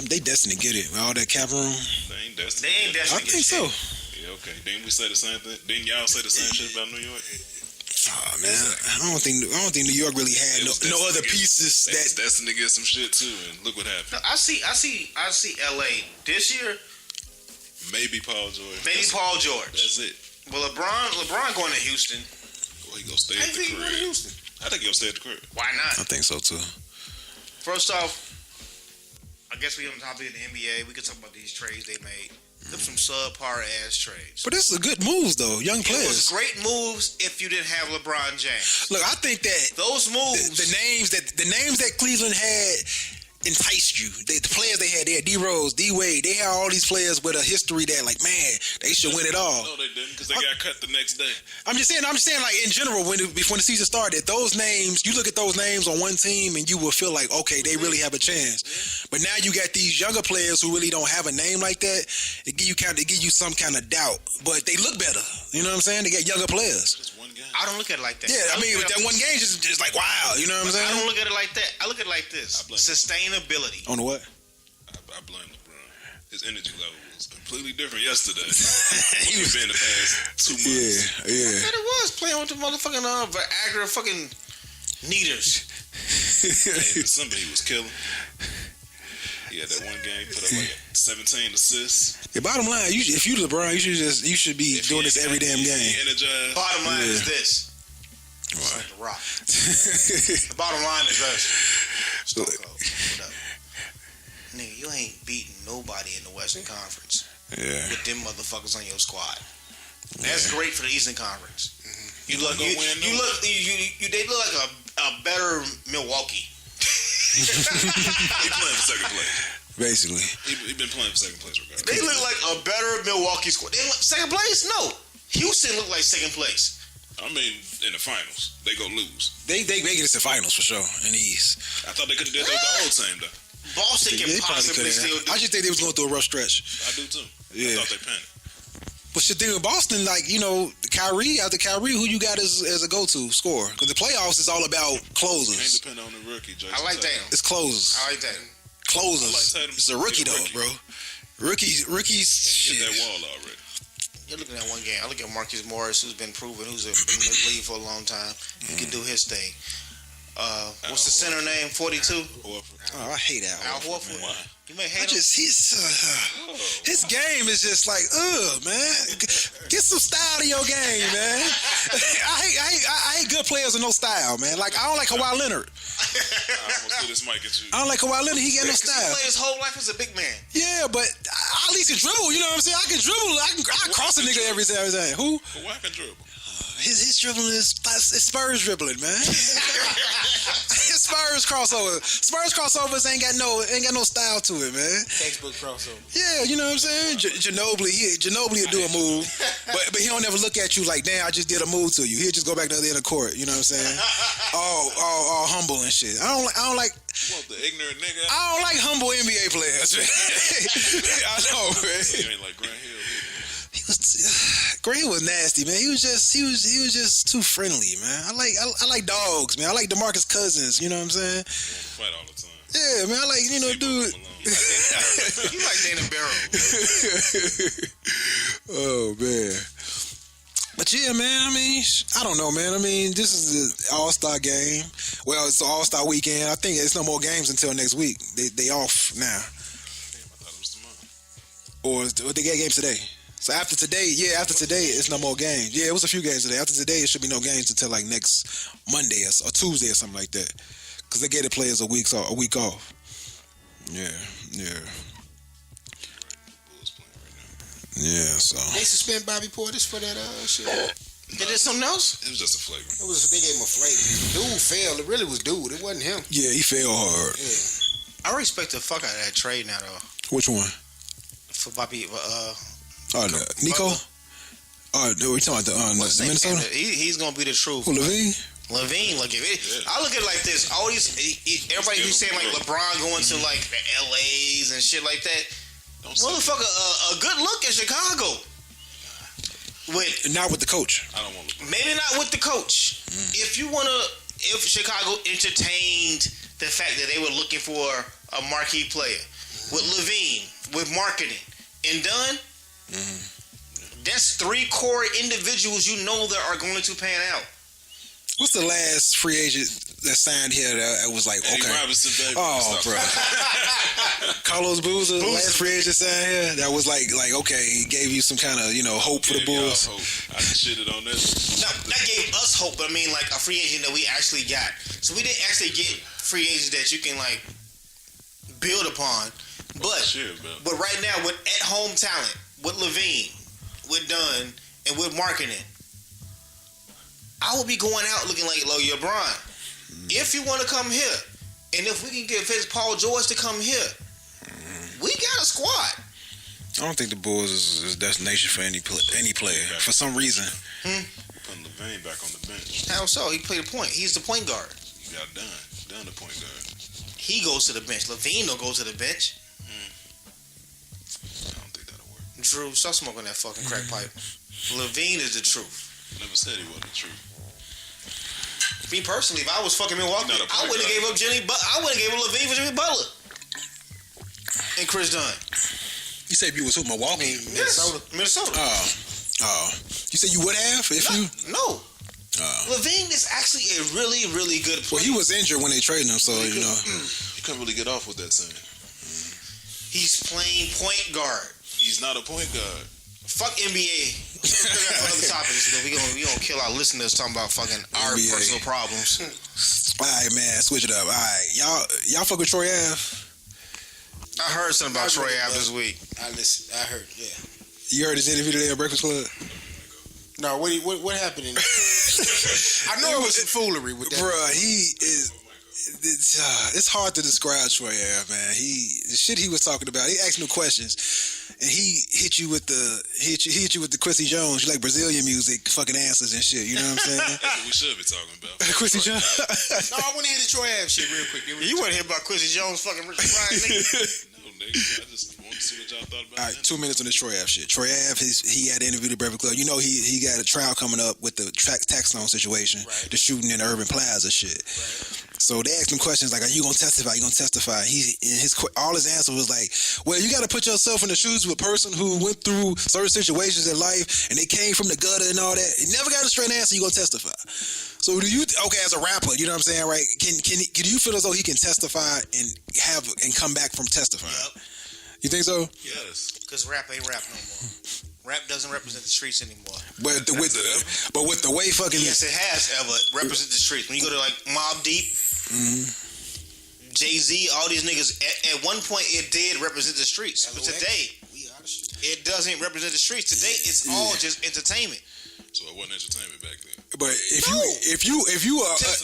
They destined to get it. All that cap room. They ain't destined. I think so. Yeah, okay. Didn't we say the same thing? Didn't y'all say the same shit about New York? Oh man, I don't think New York really had no other pieces that's destined to get some shit too. And look what happened. I see LA this year. Maybe Paul George. That's it. Well, LeBron going to Houston. Well, he gonna stay at the crib. I think he'll stay at the crib. Why not? I think so too. First off, I guess we on the topic of the NBA. We could talk about these trades they made. Them some subpar ass trades. But this is a good moves though, young players. It was great moves if you didn't have LeBron James. Look, I think that those moves, the names that Cleveland had enticed you. The players they had, D Rose, D Wade, they had all these players with a history that, like, man, they should win it all. No, they didn't, because they got cut the next day. I'm just saying, like, in general, before the season started, those names, you look at those names on one team and you will feel like, okay, they really have a chance. But now you got these younger players who really don't have a name like that. It give you some kind of doubt, but they look better. You know what I'm saying? They get younger players. Just one game. I don't look at it like that. Yeah, I mean, that one game is just like, wow. You know what I'm saying? I don't look at it like that. I look at it like this: sustainability. On what? I blame LeBron. His energy level was completely different yesterday. He was been the past 2 months. Yeah. And it was playing with the motherfucking Viagra fucking neaters. Hey, December he was killing. He had that one game, put up like 17 assists. The bottom line, if you LeBron, you should be doing this every damn game. Energized. Bottom line is this. Right. The Rock. The bottom line is this. Stone Cold. What up? Nigga, you ain't beating nobody in the Western Conference. Yeah. With them motherfuckers on your squad. That's great for the Eastern Conference. They look like a better Milwaukee. He playing for second place. Basically. He been playing for second place regardless. They look like a better Milwaukee squad. Second place? No. Houston look like second place. I mean, in the finals, they go lose. They make it to the finals for sure in the East. I thought they could have did that with the old team though. Boston can possibly still do. I just think they was going through a rough stretch. I do too. Yeah. I thought they panicked. But shit, thing with Boston, like, you know, after Kyrie, who you got as a go-to scorer? Because the playoffs is all about closers. Can't depend on the rookie, Jason. I like that. It's closers. I like that. Closers. I like Tatum. It's a rookie though, bro. Rookies. Hit that wall already. You're looking at one game. I look at Marcus Morris, who's been proven, who's in the league for a long time. He can do his thing. What's the center name? 42. Oh, I hate Al Horford. Why? You may hate him. His game is just like, man. Get some style to your game, man. I hate good players with no style, man. Like, I don't like Kawhi Leonard. I almost threw this mic at you. I don't like Kawhi Leonard. He got no style. He played his whole life as a big man. Yeah, but I at least can dribble. You know what I'm saying? I can dribble. I cross a nigga every time. Who? Kawhi can dribble. His dribbling is Spurs dribbling, man. His Spurs crossover. Spurs crossovers ain't got no style to it, man. Textbook crossover. Yeah, you know what I'm saying? Ginobili will do a move, but he don't ever look at you like, damn, I just did a move to you. He'll just go back to the other end of the court. You know what I'm saying? all humble and shit. I don't like. What, the ignorant nigga? I don't like humble NBA players. I know, man. You ain't like Grant Hill either. Grant was nasty, man. He was just too friendly, man. I like dogs, man. I like DeMarcus Cousins. You know what I'm saying? Fight all the time. Yeah, man. I like dude. You like Dana Barrow? Oh man. But yeah, man. I mean, I don't know, man. I mean, this is the All-Star game. Well, it's the All-Star weekend. I think it's no more games until next week. They off now. Damn, I thought it was tomorrow. Or they got games today. So after today, it's no more games. Yeah, it was a few games today. After today, it should be no games until like next Monday or Tuesday or something like that. Because they gave the players a week off. Yeah. Bulls playing right now. Yeah, so. They suspend Bobby Portis for that shit. They did something else? It was just a flagrant. They gave him a flagrant. Dude failed. It really was dude. It wasn't him. Yeah, he fell hard. Yeah. I respect the fuck out of that trade now, though. Which one? For Bobby, Nico? We're talking about the Minnesota? He's gonna be the truth. Who, Levine? Levine, look at it. I look at it like this. All these, everybody who's saying like LeBron going to like the LA's and shit like that. Motherfucker, a good look in Chicago. Not with the coach. I don't want to. Maybe not with the coach. If Chicago entertained the fact that they were looking for a marquee player with Levine, with marketing, and Dunn, that's 3 core individuals you know that are going to pan out. What's the last free agent that signed here that was like, Eddie okay. Robinson, baby. Oh, bro. Carlos Boozer, last free agent signed here, that was like, okay, he gave you some kind of, hope for the Bulls. I shitted on that. No, that gave us hope, but I mean, like, a free agent that we actually got. So we didn't actually get free agents that you can, like, build upon. But right now, with at-home talent, with Levine, with Dunn, and with marketing, I will be going out looking like LeBron. If you want to come here, and if we can get Paul George to come here, we got a squad. I don't think the Bulls is a destination for any player for some reason. Putting Levine back on the bench. How so? He played a point. He's the point guard. You got Dunn the point guard. He goes to the bench. Levine don't go to the bench. I don't think that'll work. Drew, stop smoking that fucking crack pipe. Levine is the truth. Never said he wasn't the truth. Me personally, if I was fucking Milwaukee, I wouldn't have gave up I wouldn't have gave up Levine for Jimmy Butler and Chris Dunn. You said you was who, Milwaukee? Minnesota. Oh. You said you would have No. Levine is actually a really, really good player. Well, he was injured when they traded him, so you couldn't really get off with that saying. He's playing point guard. He's not a point guard. Fuck NBA. Other topics. We gonna kill our listeners talking about fucking our NBA. Personal problems. All right, man. Switch it up. All right, y'all fuck with Troy Ave? I heard something about Troy Ave this week. I heard. Yeah. You heard his interview today at Breakfast Club? No. What happened? I know it was some foolery with that. Bruh, he is. It's hard to describe Troy Ave, man. The shit he was talking about. He asked no questions, and he hit you with the Quincy Jones. You like Brazilian music, fucking answers and shit. You know what I'm saying? That's what we should be talking about. Quincy Jones. No, I want to hear the Troy Ave shit real quick. You want to hear about Quincy Jones fucking Richard Pryor, nigga? No, nigga. I just want to see what y'all thought about. All right, 2 minutes on this Troy Ave shit. Troy Ave, he had an interview at Breakfast Club. You know, he got a trial coming up with the tax loan situation, right. The shooting in Urban Plaza shit. Right. So they asked him questions like, "Are you gonna testify? You gonna testify?" All his answer was like, "Well, you got to put yourself in the shoes of a person who went through certain situations in life and they came from the gutter and all that. He never got a straight answer. You gonna testify?" So as a rapper, you know what I'm saying, right? Can you feel as though he can testify and come back from testifying? Yep. You think so? Yes. Because rap ain't rap no more. Rap doesn't represent the streets anymore. But with the way fucking yes, it has ever represented the streets. When you go to like Mobb Deep, Jay-Z, all these niggas, at one point it did represent the streets. But today, it doesn't represent the streets. Today, it's all just entertainment. So it wasn't entertainment back then. But if you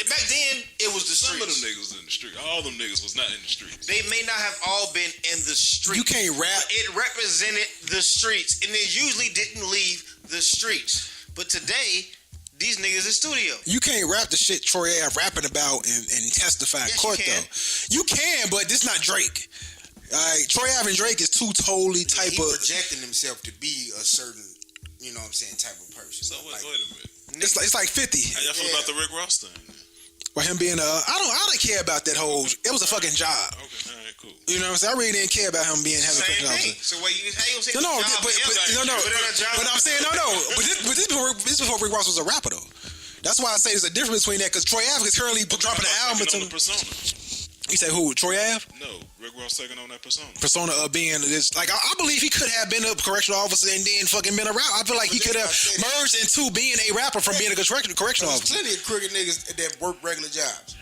back then it was the some streets. of them niggas was in the street. All them niggas was not in the streets. They may not have all been in the streets. You can't rap. It represented the streets, and it usually didn't leave the streets. But today, these niggas in studio. You can't rap the shit Troy Ave rapping about and testify in court though. You can, but this not Drake. Troy Ave and Drake is two totally type of projecting himself to be a certain, you know what I'm saying, type of person. So wait a minute. It's like 50. How y'all feel about the Rick Ross thing? By him being I don't care about that whole. It was a fucking job. Okay, all right, cool. You know what I'm saying? I really didn't care about him having a Same correction thing. officer. So what you say? No, but I'm saying no. But this before Rick Ross was a rapper though. That's why I say there's a difference between that because Troy Ave is currently dropping an album to the persona. You say who? Troy Ave? No, Rick Ross taking on that persona. Persona of being this, like I believe he could have been a correctional officer and then fucking been a rapper. I feel like he could have merged into being a rapper from being a correctional officer. There's plenty of crooked niggas that work regular jobs.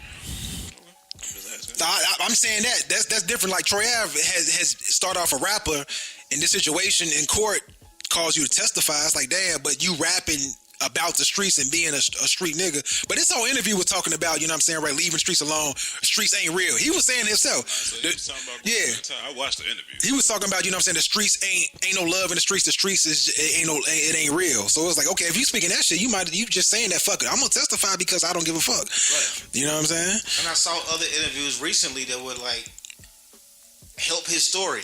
I'm saying that's different. Like Troy Ave has started off a rapper in this situation in court, calls you to testify. It's like damn, but you rapping about the streets and being a street nigga. But this whole interview was talking about, you know what I'm saying, right, leaving streets alone. Streets ain't real. He was saying himself. So I watched the interview. He was talking about, you know what I'm saying, the streets ain't no love in the streets. The streets it ain't real. So it's like, okay, if you speaking that shit, you just saying that fuck it. I'm gonna testify because I don't give a fuck. Right. You know what I'm saying? And I saw other interviews recently that would like help his story.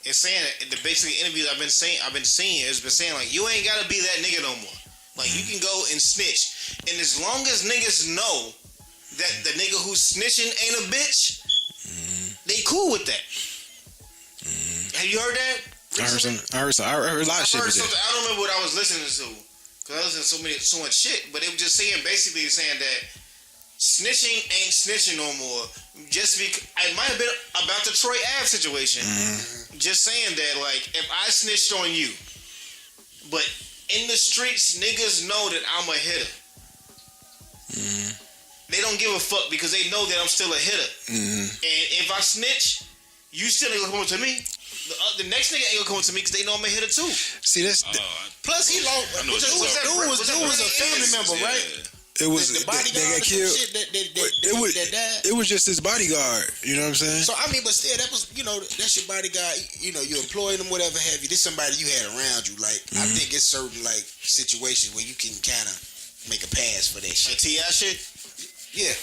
It's saying that the basic interviews I've been seeing has been saying like you ain't gotta be that nigga no more. Like, you can go and snitch. And as long as niggas know that the nigga who's snitching ain't a bitch, they cool with that. Have you heard that? I heard a lot of shit with that. I don't remember what I was listening to. Because I listened to so much shit. But they were just saying that snitching ain't snitching no more. Just because it might have been about the Troy Ave situation. Just saying that, like, if I snitched on you, but in the streets, niggas know that I'm a hitter. They don't give a fuck because they know that I'm still a hitter. And if I snitch, you still ain't gonna come to me. The next nigga ain't gonna come to me because they know I'm a hitter too. See, that's plus he lost. Dude was a family member, right? It was the bodyguard that got killed. It was just his bodyguard. You know what I'm saying? So I mean, but still, that was that's your bodyguard. You know, you employed him, whatever have you. This somebody you had around you. Like I think it's certain like situations where you can kind of make a pass for that shit. Like T.I. shit. Yeah.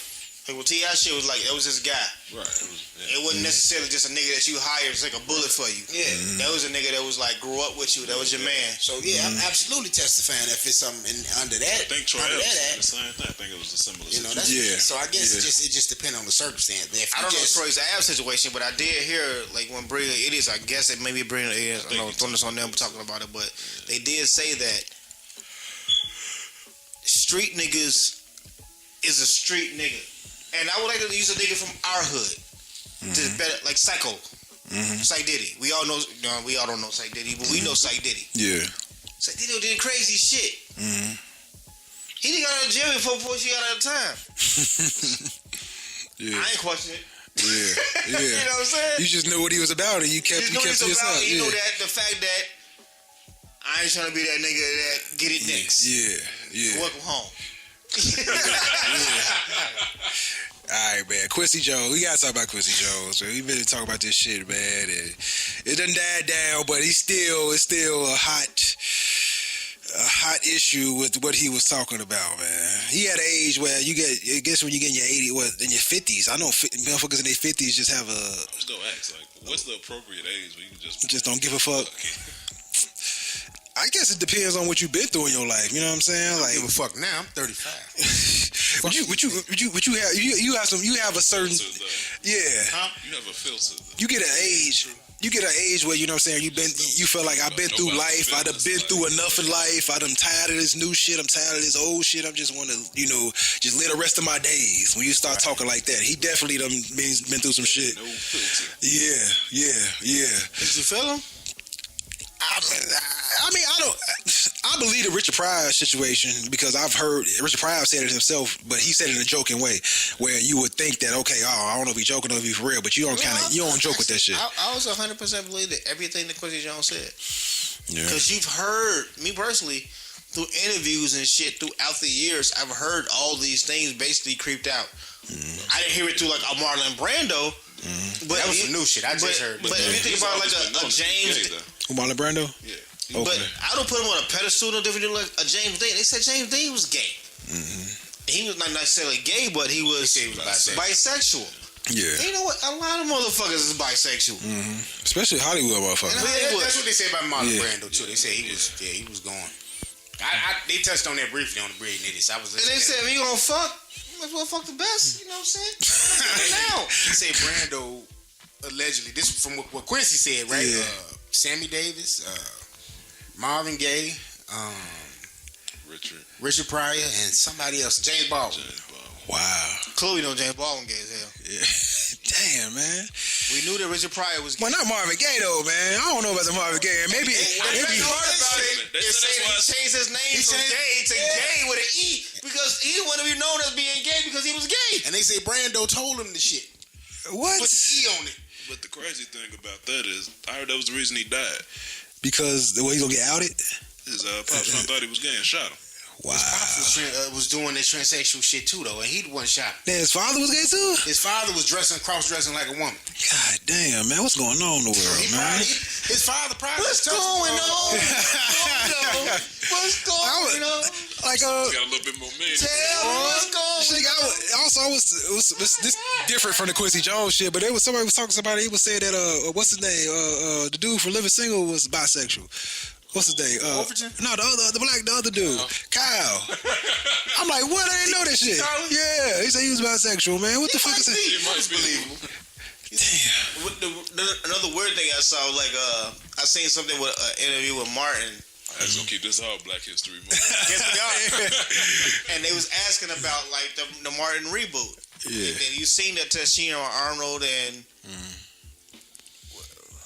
Like, well, T.I. shit was like, that was his guy. Right. It wasn't necessarily just a nigga that you hired to take a bullet for you. Yeah. That was a nigga that was like, grew up with you. That was your man. So, yeah, I'm absolutely testifying if it's something under that. I think Troy Ave was the same thing. I think it was a similar situation. So, I guess it just depends on the circumstance. I don't know Troy's Ave situation, but I did hear, like, when Brilliant Idiots, I guess it maybe Brilliant Idiots, I know, throwing this on them talking about it, but they did say that street niggas is a street nigga. And I would like to use a nigga from our hood. Better, like Psycho. Psych Diddy. We all know, we all don't know Psych Diddy, but we know Psych Diddy. Yeah. Psych Diddy did crazy shit. He didn't got out of jail before she got out of time. I ain't questioning it. Yeah. You know what I'm saying? You just knew what he was about and you kept to yourself. You know that the fact that I ain't trying to be that nigga that get it next. Yeah. Welcome home. Alright, man. Quincy Jones. We gotta talk about Quincy Jones. We been talking about this shit, man. And it done died down, but it's still a hot issue with what he was talking about, man. He had an age where I guess when you get in your 80s, in your 50s. I know motherfuckers in their 50s just have a. I was gonna ask, like, what's the appropriate age where you just don't give a fuck? I guess it depends on what you've been through in your life. You know what I'm saying? Like, I don't give a fuck now. I'm 35. you have a certain You have a filter. You get an age where, you know what I'm saying, you feel like I've been through life, I done been through enough in life, I done tired of this new shit, I'm tired of this old shit, I just want to, just live the rest of my days. When you start talking like that, he definitely done been through some shit. No filter. Yeah. Did you feel him? I believe the Richard Pryor situation because I've heard Richard Pryor said it himself, but he said it in a joking way, where you would think that I don't know if he's joking or if he's for real, but you don't joke with that shit. I was 100% believe that everything that Quincy Jones said, Yeah. because you've heard me personally through interviews and shit throughout the years, I've heard all these things basically creeped out. I didn't hear it through like a Marlon Brando, but that was some new shit. I just heard. But if you think about like a James, Marlon Brando, yeah. But I don't put him on a pedestal no different than like a James Dean. They said James Dean was gay. He was not necessarily gay, but he was bisexual. Yeah. And you know what? A lot of motherfuckers is bisexual. Especially Hollywood motherfuckers. That's what they say about Marlon Brando too. They say he was going. They touched on that briefly on the Bread Nitties. And they said if you gonna fuck, let's well fuck the best. You know what I'm saying? Now he said Brando allegedly. This is from what Quincy said, right? Yeah. Sammy Davis, Marvin Gaye, Richard Pryor, and somebody else, James Baldwin. Wow. Clearly, know James Baldwin gay as hell. Yeah. Damn, man. We knew that Richard Pryor was gay. Well, not Marvin Gaye though, man. I don't know about the Marvin Gaye. Maybe you heard about it. They changed his name from gay to gay with an E because he didn't want to be known as being gay because he was gay. And they say Brando told him the shit. What? Put the E on it. But the crazy thing about that is, I heard that was the reason he died. Because the way he's gonna get outed? His pops thought he was gay and shot him. Wow. His pops was doing that transsexual shit too, though, and he wasn't shot. Then his father was gay too? His father was cross-dressing like a woman. God damn, man. What's going on in the world, man? His father probably. What's going on? What's going on? Like, got a little bit more meaning. Tell me what's going on. It was this different from the Quincy Jones shit, but somebody was talking to somebody. He was saying that what's his name? The dude from Living Single was bisexual. What's his name? No, the other dude, Kyle. I'm like, what? I didn't know that shit. Yeah, he said he was bisexual, man. What the fuck is that? It might be believable. Damn. Another weird thing I saw, like I seen something with an interview with Martin. I was gonna keep this all Black History Month. Yes, we are. And they was asking about like the Martin reboot. Yeah. And you seen that Tashina Arnold and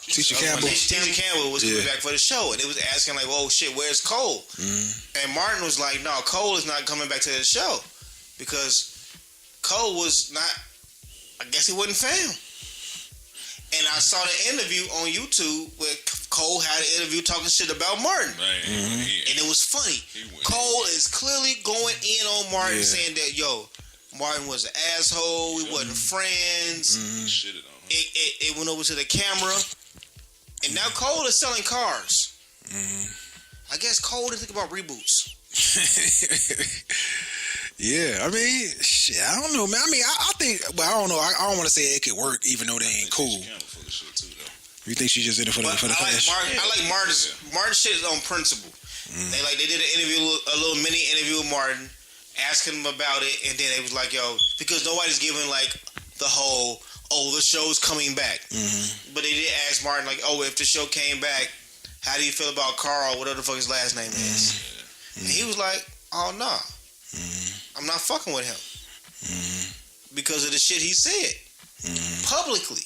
Tisha Campbell was coming back for the show, and it was asking like, "Oh shit, where's Cole?" And Martin was like, "No, Cole is not coming back to the show because Cole was not. I guess he wasn't found." And I saw the interview on YouTube where Cole had an interview talking shit about Martin, and it was funny. Cole is clearly going in on Martin, saying that Martin was an asshole. We wasn't friends. Shitted on him. It went over to the camera. And now Cole is selling cars. I guess Cole didn't think about reboots. Yeah, I mean, shit, I don't know, man. I mean, I think, but I don't know. I don't want to say it could work, even though they ain't cool. You think she's just in it for the cash? I like Martin's. Martin's shit is on principle. They did an interview, a little mini interview with Martin, asking him about it, and then it was like, because nobody's giving like the whole. The show's coming back. But they did ask Martin, like, if the show came back, how do you feel about Carl, whatever the fuck his last name is? And he was like, oh, nah. I'm not fucking with him. Because of the shit he said. Publicly.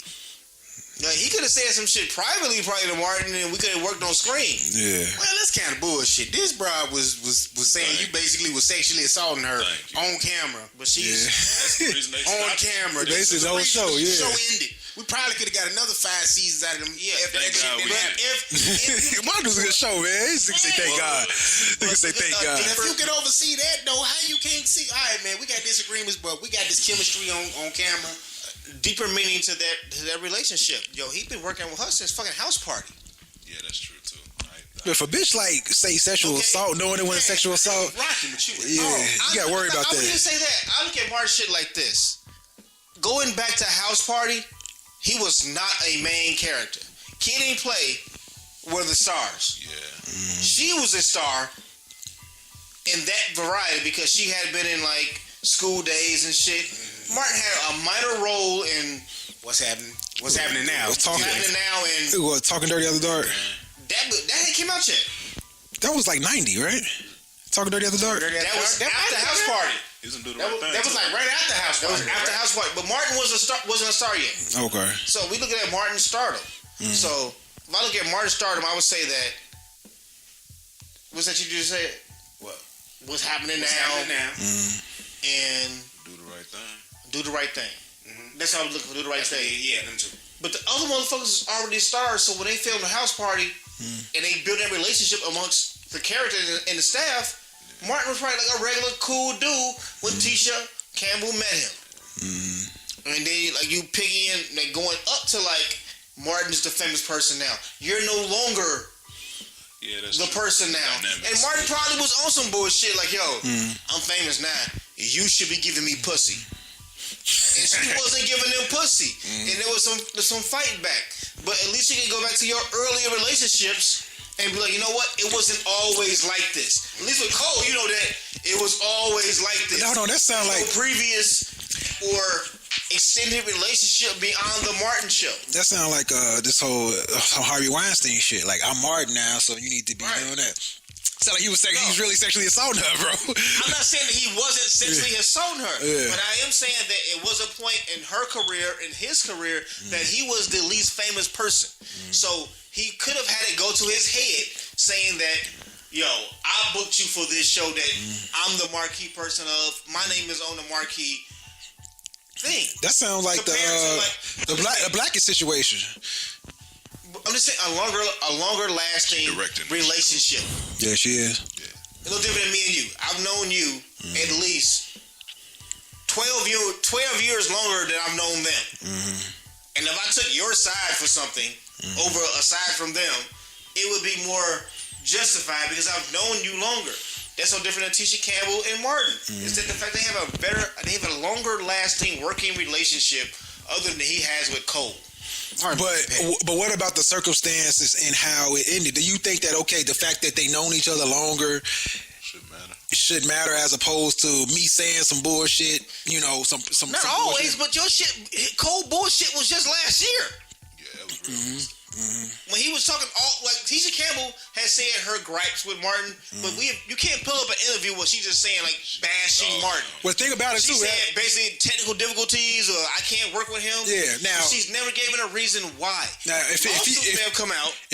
Like, he could have said some shit privately probably to Martin, and we could have worked on screen. Yeah. Well, that's kind of bullshit. This broad was saying you basically was sexually assaulting her on camera, but she's on camera. This is the whole show. The show ended. We probably could have got another 5 seasons out of them. Yeah, if that shit didn't happen. Martin was a good show, man. He's say thank God. Niggas say thank God. If you can oversee that though, how you can't see? All right, man, we got disagreements, but we got this chemistry on camera. Deeper meaning to that relationship. He been working with her since fucking House Party. Yeah, that's true too. If a bitch like say sexual assault, knowing it wasn't sexual assault, you gotta worry about that. I wouldn't say that. I look at Martin shit like this. Going back to House Party, he was not a main character. Kid and Play were the stars. Yeah. She was a star in that variety because she had been in like School Days and shit. Martin had a minor role in What's Happening Now. What's Happening Now and Talking Dirty After Dark. That ain't came out yet. That was like 90, right? Talking Dirty After Dark. That was after House Party. That was like right after House Party. That was after House Party. But Martin wasn't a star yet. Okay. So we looking at Martin's stardom. So if I look at Martin's stardom, I would say that. What's that you just said? What? What's happening now? And do the right thing. That's how I was looking for. Do the right thing. Yeah, them too. But the other motherfuckers is already stars. So when they filmed the House Party and they built that relationship amongst the character and the staff, Martin was probably like a regular cool dude when Tisha Campbell met him. And then like you picking like going up to like Martin's the famous person now. You're no longer the person now. Dynamics. And Martin probably was on some bullshit like, yo, I'm famous now. You should be giving me pussy. And she wasn't giving them pussy. And there was some fight back. But at least you can go back to your earlier relationships and be like, you know what? It wasn't always like this. At least with Cole, you know that it was always like this. No, that sound like previous or extended relationship beyond the Martin show. That sound like this whole Harvey Weinstein shit. Like, I'm Martin now, so you need to be doing that. Sound like he was he's really sexually assaulting her, bro. I'm not saying that he wasn't sexually assaulting her, but I am saying that it was a point in her career, in his career, that he was the least famous person. So he could have had it go to his head saying that, yo, I booked you for this show that I'm the marquee person of. My name is on the marquee thing. That sounds like the Blackest situation. I'm just saying a longer lasting relationship. Yeah, she is. It's no different than me and you. I've known you at least 12 years longer than I've known them. And if I took your side for something over aside from them, it would be more justified because I've known you longer. That's no different than Tisha Campbell and Martin. It's that the fact they have a longer lasting working relationship other than he has with Cole. But what about the circumstances and how it ended? Do you think that the fact that they known each other longer should matter as opposed to me saying some bullshit? You know, some not always, but your shit, Cole bullshit was just last year. Yeah, that was real. When he was talking Tisha Campbell has said her gripes with Martin, but you can't pull up an interview where she's just saying like bashing Martin. Well, think about it she too. She said basically technical difficulties or I can't work with him. Yeah, now she's never given a reason why. Now, if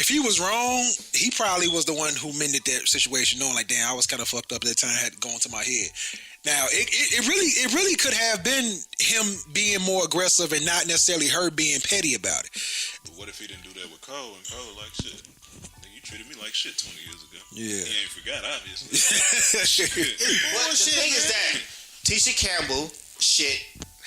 he was wrong, he probably was the one who mended that situation, knowing like, damn, I was kind of fucked up at that time, had gone to my head. Now, it really could have been him being more aggressive and not necessarily her being petty about it. But what if he didn't do that with Cole? And Cole like shit. You treated me like shit 20 years ago. Yeah. He ain't forgot, obviously. Well, the thing is that Tisha Campbell shit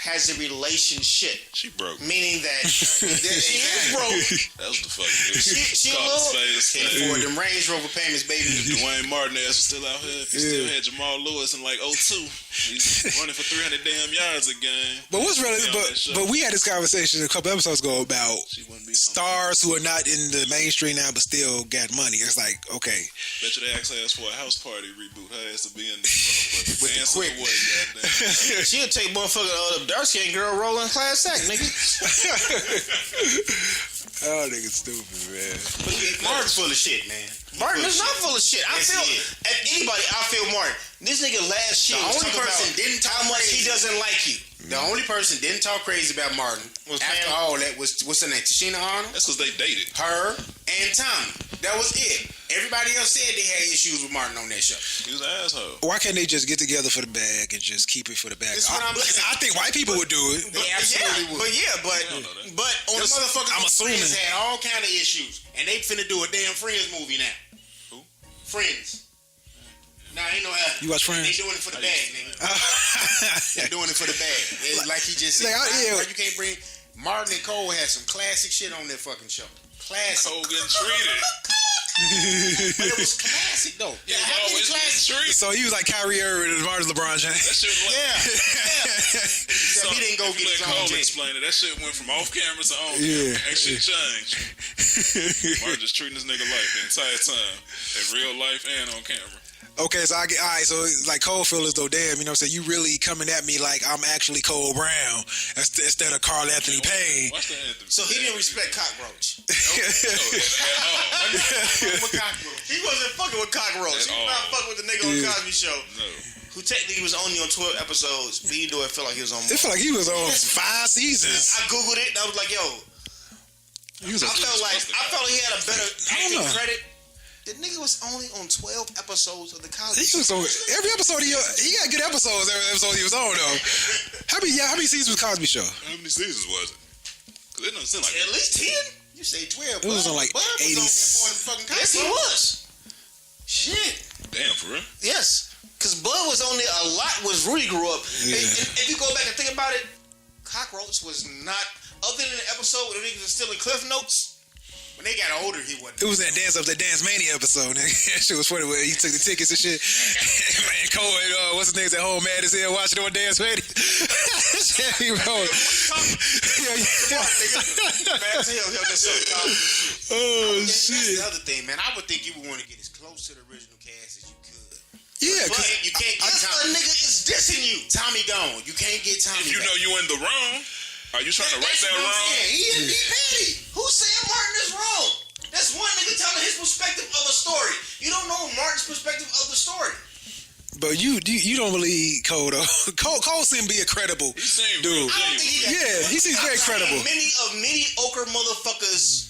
has a relationship. She broke. Meaning that she is broke. That was the fucking She can't afford them Range Rover payments, baby. If Dwayne Martin ass was still out here, he still had Jamal Lewis in like 02. He's running for 300 damn yards a game. But what's really, but we had this conversation a couple episodes ago about stars who are not in the mainstream now but still got money. It's like, okay. Bet you they actually asked for a House Party reboot. Her ass to be in this with the quick. She'll take motherfucker dark skinned girl rolling class act, nigga. Oh, nigga, stupid, man. But Martin's full of shit, man. Martin is not full of shit. I feel Martin. This nigga last year. The only person didn't talk how much crazy. He doesn't like you. The only person didn't talk crazy about Martin after all that was what's her name? Tashina Arnold. That's because they dated her and Tommy. That was it. Everybody else said they had issues with Martin on that show. He was an asshole. Why can't they just get together for the bag and just keep it for the bag? I think white people would do it. They absolutely would. But on the motherfuckers, I'm assuming had all kind of issues, and they finna do a damn Friends movie now. Who? Friends. Nah, ain't no. You watch Friends? They doing it for the bag, nigga. They're doing it for the bag. It's like he just said. You can't bring. Martin and Cole had some classic shit on that fucking show. Classic. Cole getting treated. But it was classic though. Yeah, always classic. So he was like Kyrie Irving as far as LeBron James. That shit was he didn't go get his own Cole jet. explain it. That shit went from off camera to on. That shit changed. Martin just treating this nigga life the entire time, in real life and on camera. Okay, so so like Cole feel as though, damn, you know what I'm saying, you really coming at me like I'm actually Cole Brown instead of Carl Anthony Payne. Watch the anthem. So he didn't respect Cockroach. No, at all. He wasn't fucking with Cockroach. He was not fucking with the nigga on Cosby Show. No. Who technically was only on 12 episodes, but even though it felt like he was on more. It felt like he was on 5 seasons. I Googled it and I was like, yo, I felt he had a better acting credit. The nigga was only on 12 episodes of the Cosby Show. Every episode he got good episodes. Every episode he was on though. How many seasons was Cosby Show? How many seasons was it? Cause it doesn't seem like at least 10. You say 12. It was on like 80s. Yes, he was. shit. Damn, for real? Yes. Because Bud was only a lot was Rudy grew up. Yeah. And if you go back and think about it, Cockroach was not, other than the episode where the niggas was stealing Cliff Notes. When they got older, he wasn't. It was that Dance Mania episode. That shit was funny where he took the tickets and shit. Man, Cole and what's his name's at home mad as hell watching it on Dance Mania. He wrote. Oh shit. That's the other thing, man. I would think you would want to get as close to the original cast as you could. Yeah, but you can't get Tommy. A nigga is dissing you. Tommy gone. You can't get Tommy. If you know you in the wrong, are you trying to right that wrong? He petty. Who said Martin is wrong? That's one nigga telling his perspective of a story. You don't know Martin's perspective of the story. But you don't believe Cole though. Cole seems to be a credible dude. He seems very credible. Many of mediocre motherfuckers.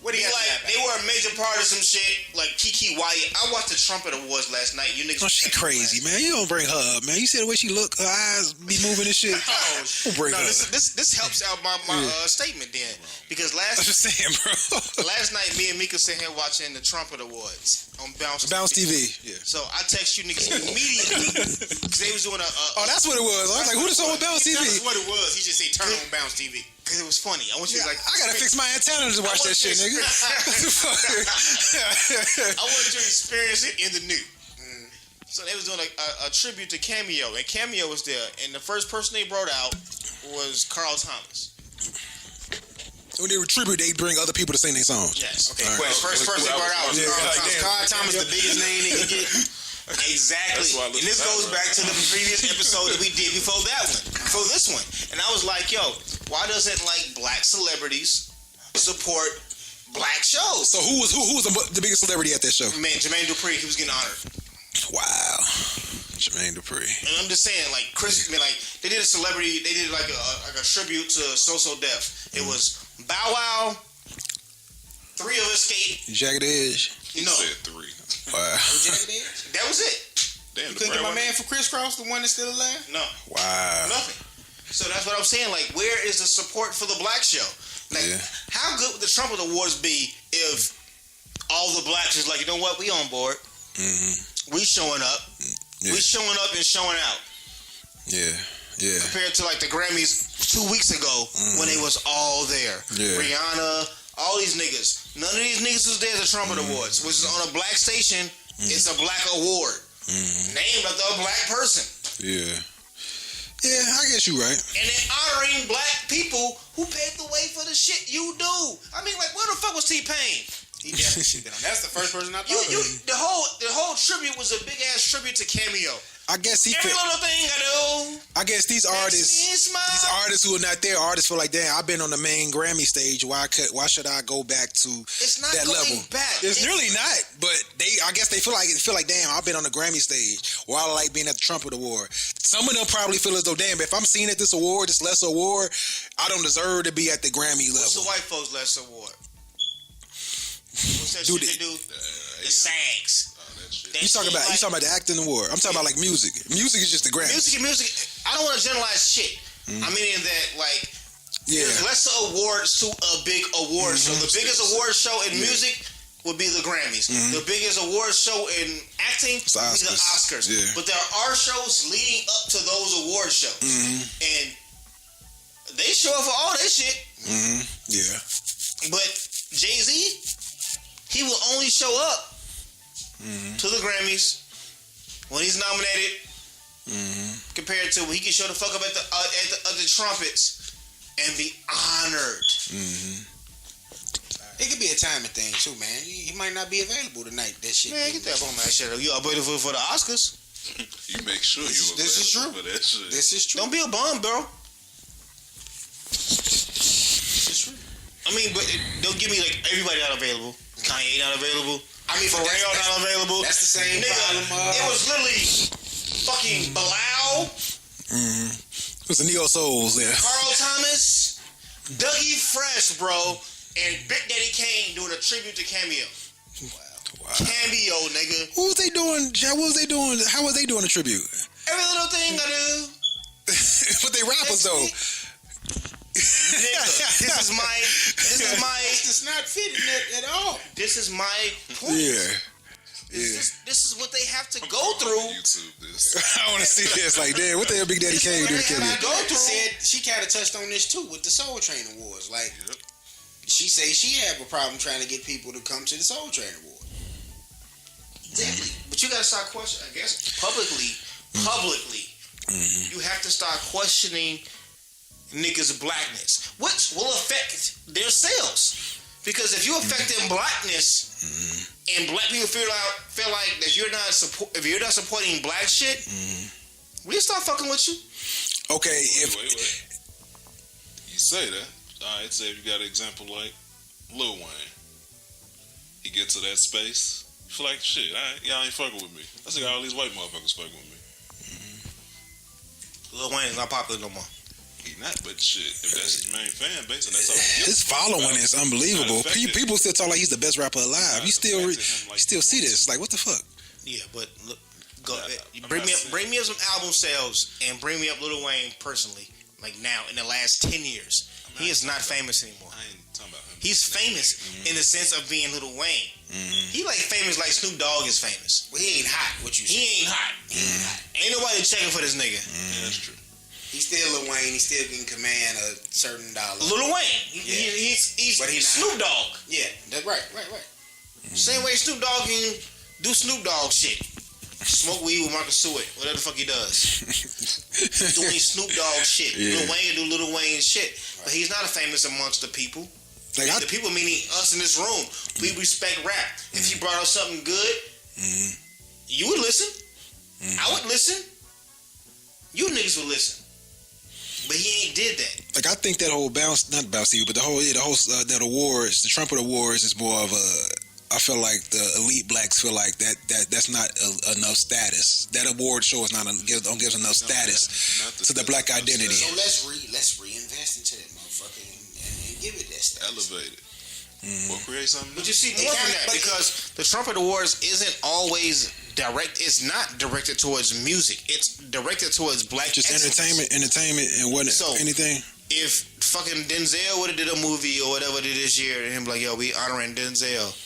What do you like? They were a major part of some shit like Kiki Wyatt. I watched the Trumpet Awards last night. You niggas. Oh, she crazy, man. You don't bring her up, man. You see the way she look, her eyes be moving and shit. Don't bring her. This helps out my statement then because I'm just saying, bro. Last night me and Mika sat here watching the Trumpet Awards on Bounce TV. Yeah. So I text you niggas immediately because they was doing a. Oh, that's what it was. I was like, who the song with Bounce TV? That's what it was. He just said turn on Bounce TV. Because it was funny. I want you to like. I gotta fix my antenna to watch that shit, nigga. I wanted you to experience it in the new. So they was doing a tribute to Cameo, and Cameo was there, and the first person they brought out was Carl Thomas. When they tribute, they bring other people to sing their songs. Yes. Okay. Well, the first person they brought out was Carl Thomas, the biggest name they could get. Exactly. And this goes back to the previous episode that we did before this one. And I was like, yo, why doesn't like black celebrities support black shows? So who was the biggest celebrity at that show? Man, Jermaine Dupri, he was getting honored. Wow. Jermaine Dupri. And I'm just saying, like they did like a tribute to So Def. It was Bow Wow, 3 of Escape, Jagged Edge. You said 3. Wow. That was it. Damn, you couldn't get my man from Crisscross, the one that's still alive? No. Wow. Nothing. So that's what I'm saying. Like, where is the support for the black show? Like, how good would the Trumpet Awards be if all the blacks is like, you know what, we on board. Mm-hmm. We showing up. Yeah. We showing up and showing out. Yeah. Yeah. Compared to like the Grammys 2 weeks ago when they was all there. Yeah. Rihanna, all these niggas. None of these niggas was there at the Trumpet Awards, which is on a black station. It's a black award. Named after a black person. Yeah. Yeah, I guess you're right. And then honoring black people who paved the way for the shit you do. I mean, like, where the fuck was T-Pain? He definitely should have been on. That's the first person I thought of. The whole tribute was a big ass tribute to Cameo. I guess every little thing I do. I guess these artists who are not there, artists feel like, damn, I've been on the main Grammy stage. Why should I go back to that level? Back. It's really not. But I guess they feel like, damn, I've been on the Grammy stage. Or I like being at the Trumpet Award. Some of them probably feel as though, damn, if I'm seen at this award, this lesser award, I don't deserve to be at the Grammy level. What's the white folks lesser award? What's that shit they do? The SAGs. You talking about the acting award? I'm talking about like music. Music is just the Grammy. Music. I don't want to generalize shit. I mean that like there's lesser awards to a big award show. The biggest award show in music would be the Grammys. The biggest award show in acting would be the Oscars. Yeah. But there are shows leading up to those award shows, and they show up for all that shit. Yeah. But Jay-Z, he will only show up to the Grammys when he's nominated, compared to when he can show the fuck up at the trumpets and be honored. It could be a timing thing too, man. He might not be available tonight. That shit. Man, get that phone, man. Shut up. You available for the Oscars? You make sure you. This is true. For that shit. This is true. Don't be a bum, bro. This is true. I mean, but they'll give me like everybody not available. Kanye not available. I mean, Pharrell not available. That's the same problem. It was literally fucking Bilal. It was the Neo Souls there. Carl Thomas, Dougie Fresh, bro, and Big Daddy Kane doing a tribute to Cameo. Wow. Cameo, nigga. What was they doing? What was they doing? How was they doing a tribute? Every little thing I do. But they rappers though. Nigga, this is my. It's not fitting at all. This is my point. Yeah. This is what they have to go through. YouTube this. I want to see this. Like, damn, what the hell Big Daddy Kane do to Kevin? Said she kind of touched on this too with the Soul Train Awards. Like, she say she have a problem trying to get people to come to the Soul Train Award. Exactly. But you gotta start questioning. I guess publicly, you have to start questioning niggas' blackness, which will affect their sales. Because if you affect their blackness, and black people feel like that if you're not supporting black shit, we'll start fucking with you. Okay, wait. You say that. Alright, say if you got an example like Lil Wayne. He gets to that space. You feel like shit, alright, y'all ain't fucking with me. I see all these white motherfuckers fucking with me. Lil Wayne is not popular no more. He not, but shit, if that's his main fan base, and that's all his following is unbelievable. People still talk like he's the best rapper alive. You still see this? Like, what the fuck? Yeah, but look, bring me up some album sales and bring me up Lil Wayne personally. Like now, in the last 10 years, he is not famous anymore. I ain't talking about him. He's famous in the sense of being Lil Wayne. He like famous like Snoop Dogg is famous. Well, he ain't hot. What you say? He ain't hot. Ain't nobody checking for this nigga. Yeah, that's true. He's still Lil Wayne. He still can command a certain dollar. Lil Wayne. He's but he's Snoop Dogg. Yeah, that's right. Same way Snoop Dogg can do Snoop Dogg shit. Smoke weed with Marcus Stewart. Whatever the fuck he does. Doing Snoop Dogg shit. Lil Wayne can do Lil Wayne shit. But he's not famous amongst the people. Like the people meaning us in this room. We respect rap. If he brought up something good, you would listen. I would listen. You niggas would listen. But he ain't did that. Like, I think that whole not bounce TV, but the whole that awards, the Trumpet Awards is more of a. I feel like the elite blacks feel like that's not enough status. That award show is not don't give enough status to the black identity. So let's reinvest into that motherfucker and give it that status. Elevate it. Or create something. But you see more from that because the Trumpet Awards isn't always direct. It's not directed towards music. It's directed towards black. Just entertainment, and what anything. If fucking Denzel would have did a movie or whatever did this year, and him like, yo, we honoring Denzel.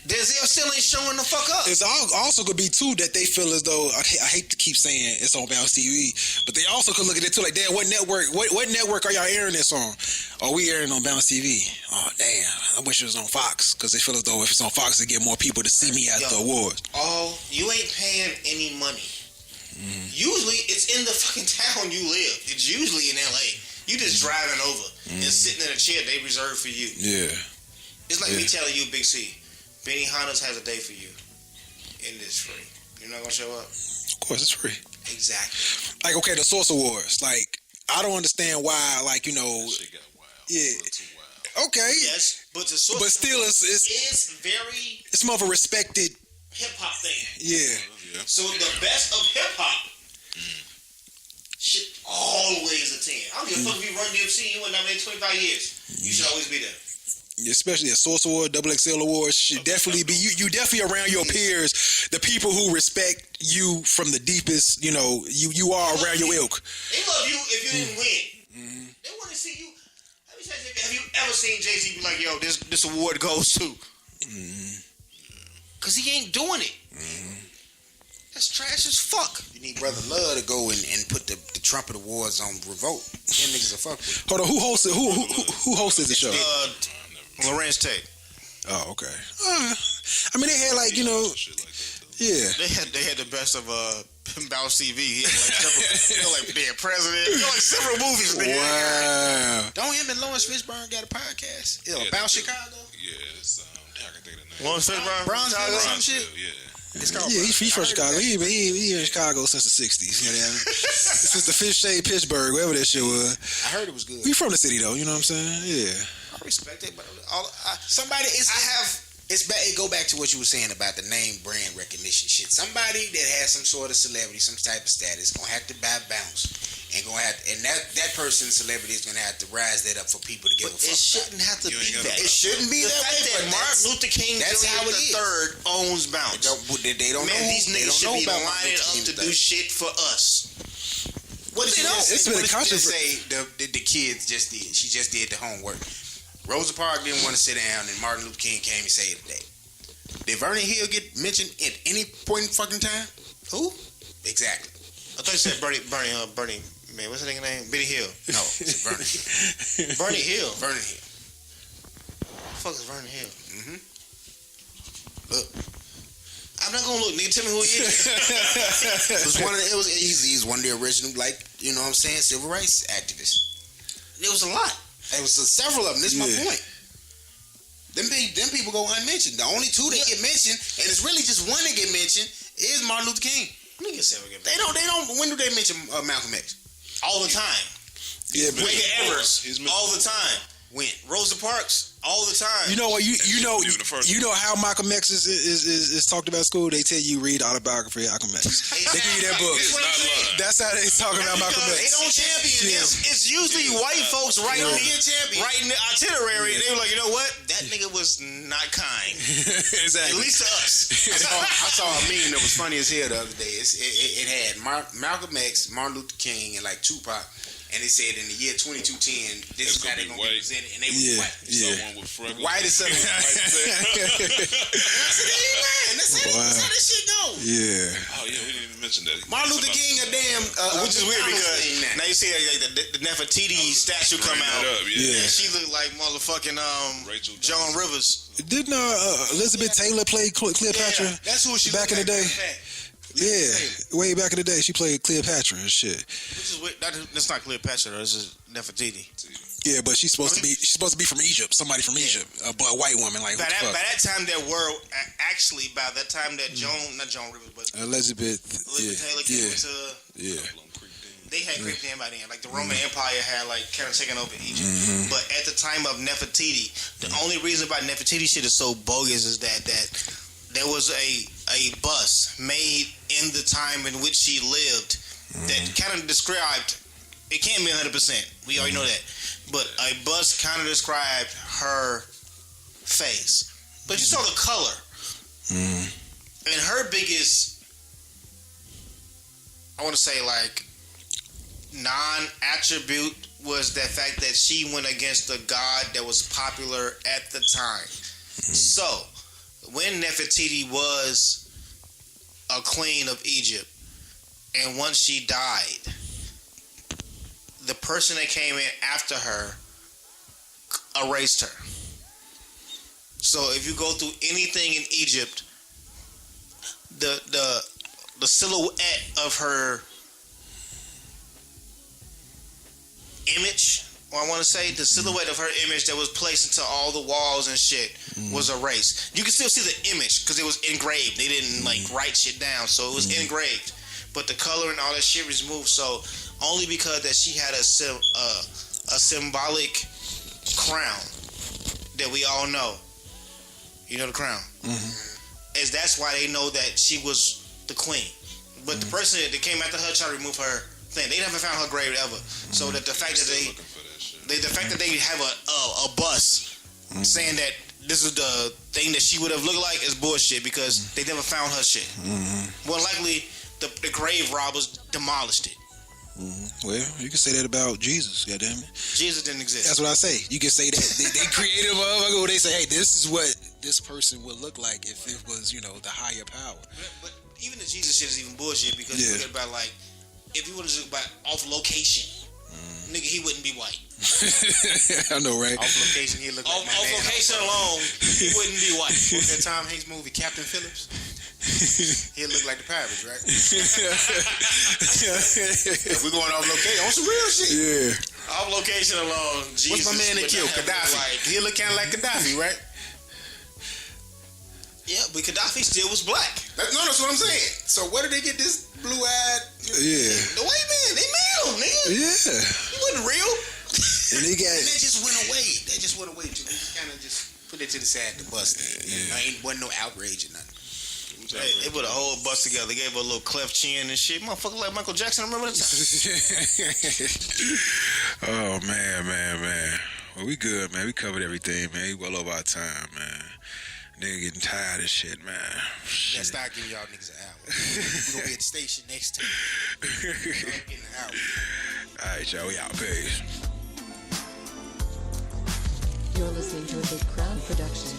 Denzel still ain't showing the fuck up. It's also could be too that they feel as though I hate to keep saying it's on Bounce TV, but they also could look at it too like, damn, what network are y'all airing this on? Oh, we airing on Bounce TV. Oh, damn, I wish it was on Fox because they feel as though if it's on Fox, they get more people to see me at the awards. Oh, you ain't paying any money. Usually, it's in the fucking town you live. It's usually in LA. You just driving over and sitting in a chair they reserved for you. Yeah, it's like me telling you, Big C. Benny Hanna's has a day for you, and it's free. You're not gonna show up? Of course, it's free. Exactly. Like, okay, the Source Awards. Like, I don't understand why. Like, you know, that shit got wild. Yeah. Okay. Yes, but the Source. But still, it's very. It's more of a respected hip hop thing. Yeah. So the best of hip hop should always attend. I don't give a fuck if you run DMC. You went nominated 25 years. You should always be there. Especially a Source Award, XXL Awards should definitely be you definitely around your peers, the people who respect you from the deepest, you know, you are around your ilk. They love you if you didn't win. They want to see you. Have you ever seen Jay-Z be like, yo, this award goes to? Because he ain't doing it. That's trash as fuck. You need Brother Love to go and put the Trumpet Awards on Revolt. Them niggas are fuck with. Hold on, who hosted the show? Lorenz Tate. Oh, okay. I mean, they had like, you know, yeah. They had the best of Bounce TV. He had like being president. Like several movies. Wow. Don't him and Lawrence Fishburne got a podcast? About Chicago? Yeah, it's I can think of the name. Lawrence Fishburne? Bronzeville or some shit? Yeah. He's from Chicago. He in Chicago since the 60s. You know what I mean? Since the Fish Shade Pittsburgh, whatever that shit was. I heard it was good. We from the city though, you know what I'm saying? Yeah. I respect it, but it go back to what you were saying about the name brand recognition shit. Somebody that has some sort of celebrity, some type of status, gonna have to buy Bounce, and that person's celebrity is gonna have to rise that up for people to give a fuck. It shouldn't have to be that. It shouldn't be that way. That Martin Luther King Jr. III owns Bounce. They don't know. These niggas should be lining up to do shit for us. What they don't? It's been a controversy. Say the kids just did. She just did the homework. Rosa Parks didn't want to sit down, and Martin Luther King came and saved the day. Did Vernon Hill get mentioned at any point in fucking time? Who? Exactly. I thought you said Bernie. Man, what's that nigga name? Benny Hill. No, it's Vernon Hill. Bernie Hill. Vernon Hill. What the fuck is Vernon Hill? Look. I'm not gonna look, nigga. Tell me who he is. He's one of the original, like, you know what I'm saying, civil rights activists. There was a lot. There was several of them. This is my point. Them people go unmentioned. The only two that get mentioned, and it's really just one that get mentioned, is Martin Luther King. Niggas ever get mentioned. They don't. When do they mention Malcolm X? All the time. Yeah, but Medgar Evers. All the time. When? Rosa Parks. All the time. you know what? You know how Malcolm X is talked about at school. They tell you read autobiography of Malcolm X. They give you that book. That's how they talk about Malcolm X. They don't champion. It's usually white folks writing the itinerary, and they were like, you know what? That nigga was not kind. Exactly. At least to us. I saw a meme that was funny as hell the other day. It had Malcolm X, Martin Luther King, and like Tupac. And it said in the year 2210, this is how they're going to be presented. And they were white. Someone with freckles. White is something. That's how this shit go. Yeah. Oh, yeah, we didn't even mention that. Martin Luther King, a damn. Which is weird because now you see the Nefertiti statue come out. Yeah. And she looked like motherfucking Rachel Joan Rivers. Didn't Elizabeth Taylor play Cleopatra? Yeah, that's who she back in the day. Yeah, way back in the day, she played Cleopatra and shit. Which is weird. That's not Cleopatra. This is Nefertiti. Yeah, but she's supposed to be from Egypt. Somebody from Egypt, but a white woman. Like by that time, there were actually by that time that not Joan Rivers, but Elizabeth Taylor came into. Yeah. They had creeped in by then. Like the Roman Empire had like kind of taken over Egypt. But at the time of Nefertiti, the only reason why Nefertiti shit is so bogus is that there was a bust made in the time in which she lived that kind of described. It can't be 100%. We already know that. But a bust kind of described her face. But you saw the color. And her biggest, I want to say like, non-attribute was the fact that she went against the god that was popular at the time. So, when Nefertiti was a queen of Egypt, and once she died, the person that came in after her erased her. So if you go through anything in Egypt, the silhouette of her image, or I want to say the silhouette of her image that was placed into all the walls and shit was erased. You can still see the image because it was engraved. They didn't like write shit down, so it was engraved. But the color and all that shit was moved. So only because that she had a symbolic crown that we all know. You know the crown. Is that's why they know that she was the queen. But the person that came after her tried to remove her thing. They never found her grave ever. So that the fact that they have a bus saying that this is the thing that she would have looked like is bullshit because they never found her shit. More likely, the grave robbers demolished it. Well, you can say that about Jesus, goddammit. Jesus didn't exist. That's what I say. You can say that. They created a motherfucker where they say, hey, this is what this person would look like if it was, the higher power. But even the Jesus shit is even bullshit because you look about like, if you want to look about off location, nigga, he wouldn't be white. I know, right? Off location, he look like off location alone, he wouldn't be white. What's that Tom Hanks movie, Captain Phillips? He'll look like the pirates, right? If we're going off location, on some real shit. Yeah. Off location alone, Jesus. What's my man that killed Gaddafi? He'll look kind of like Gaddafi, right? Yeah, but Gaddafi still was black. That's what I'm saying. So where did they get this blue-eyed? Yeah. The white man, they made him, nigga. Yeah. He wasn't real. And they just went away. They just went away. They just kind of just put it to the side to bust it. Wasn't no outrage or nothing. They put a whole bus together. They gave her a little cleft chin and shit. Motherfucker like Michael Jackson. Remember the time? Oh, man. Well, we good, man. We covered everything, man. We well over our time, man. Nigga getting tired of shit, man. Yeah, start giving y'all niggas an hour. We're going to be at the station next time. Getting an hour. All right, y'all. We out. Peace. You're listening to a Big Crowd production.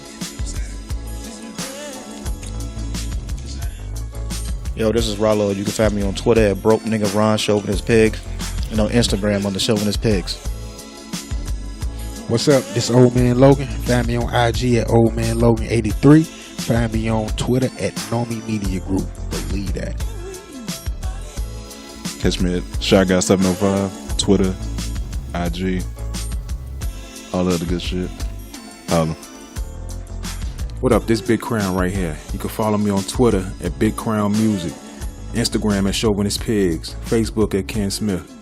Yo, this is Rollo. You can find me on Twitter at Broke Nigga Ron Chauvinist Pigs, and on Instagram on the Chauvinist Pigs. What's up? This Old Man Logan. Find me on IG at Old Man Logan 83. Find me on Twitter at Nomi Media Group. Believe that. Catch me at Shy Guy 705, Twitter, IG, all the other good shit. Holla. What up? This Big Crown right here. You can follow me on Twitter at Big Crown Music, Instagram at Chauvinist Pigs, Facebook at Ken Smith.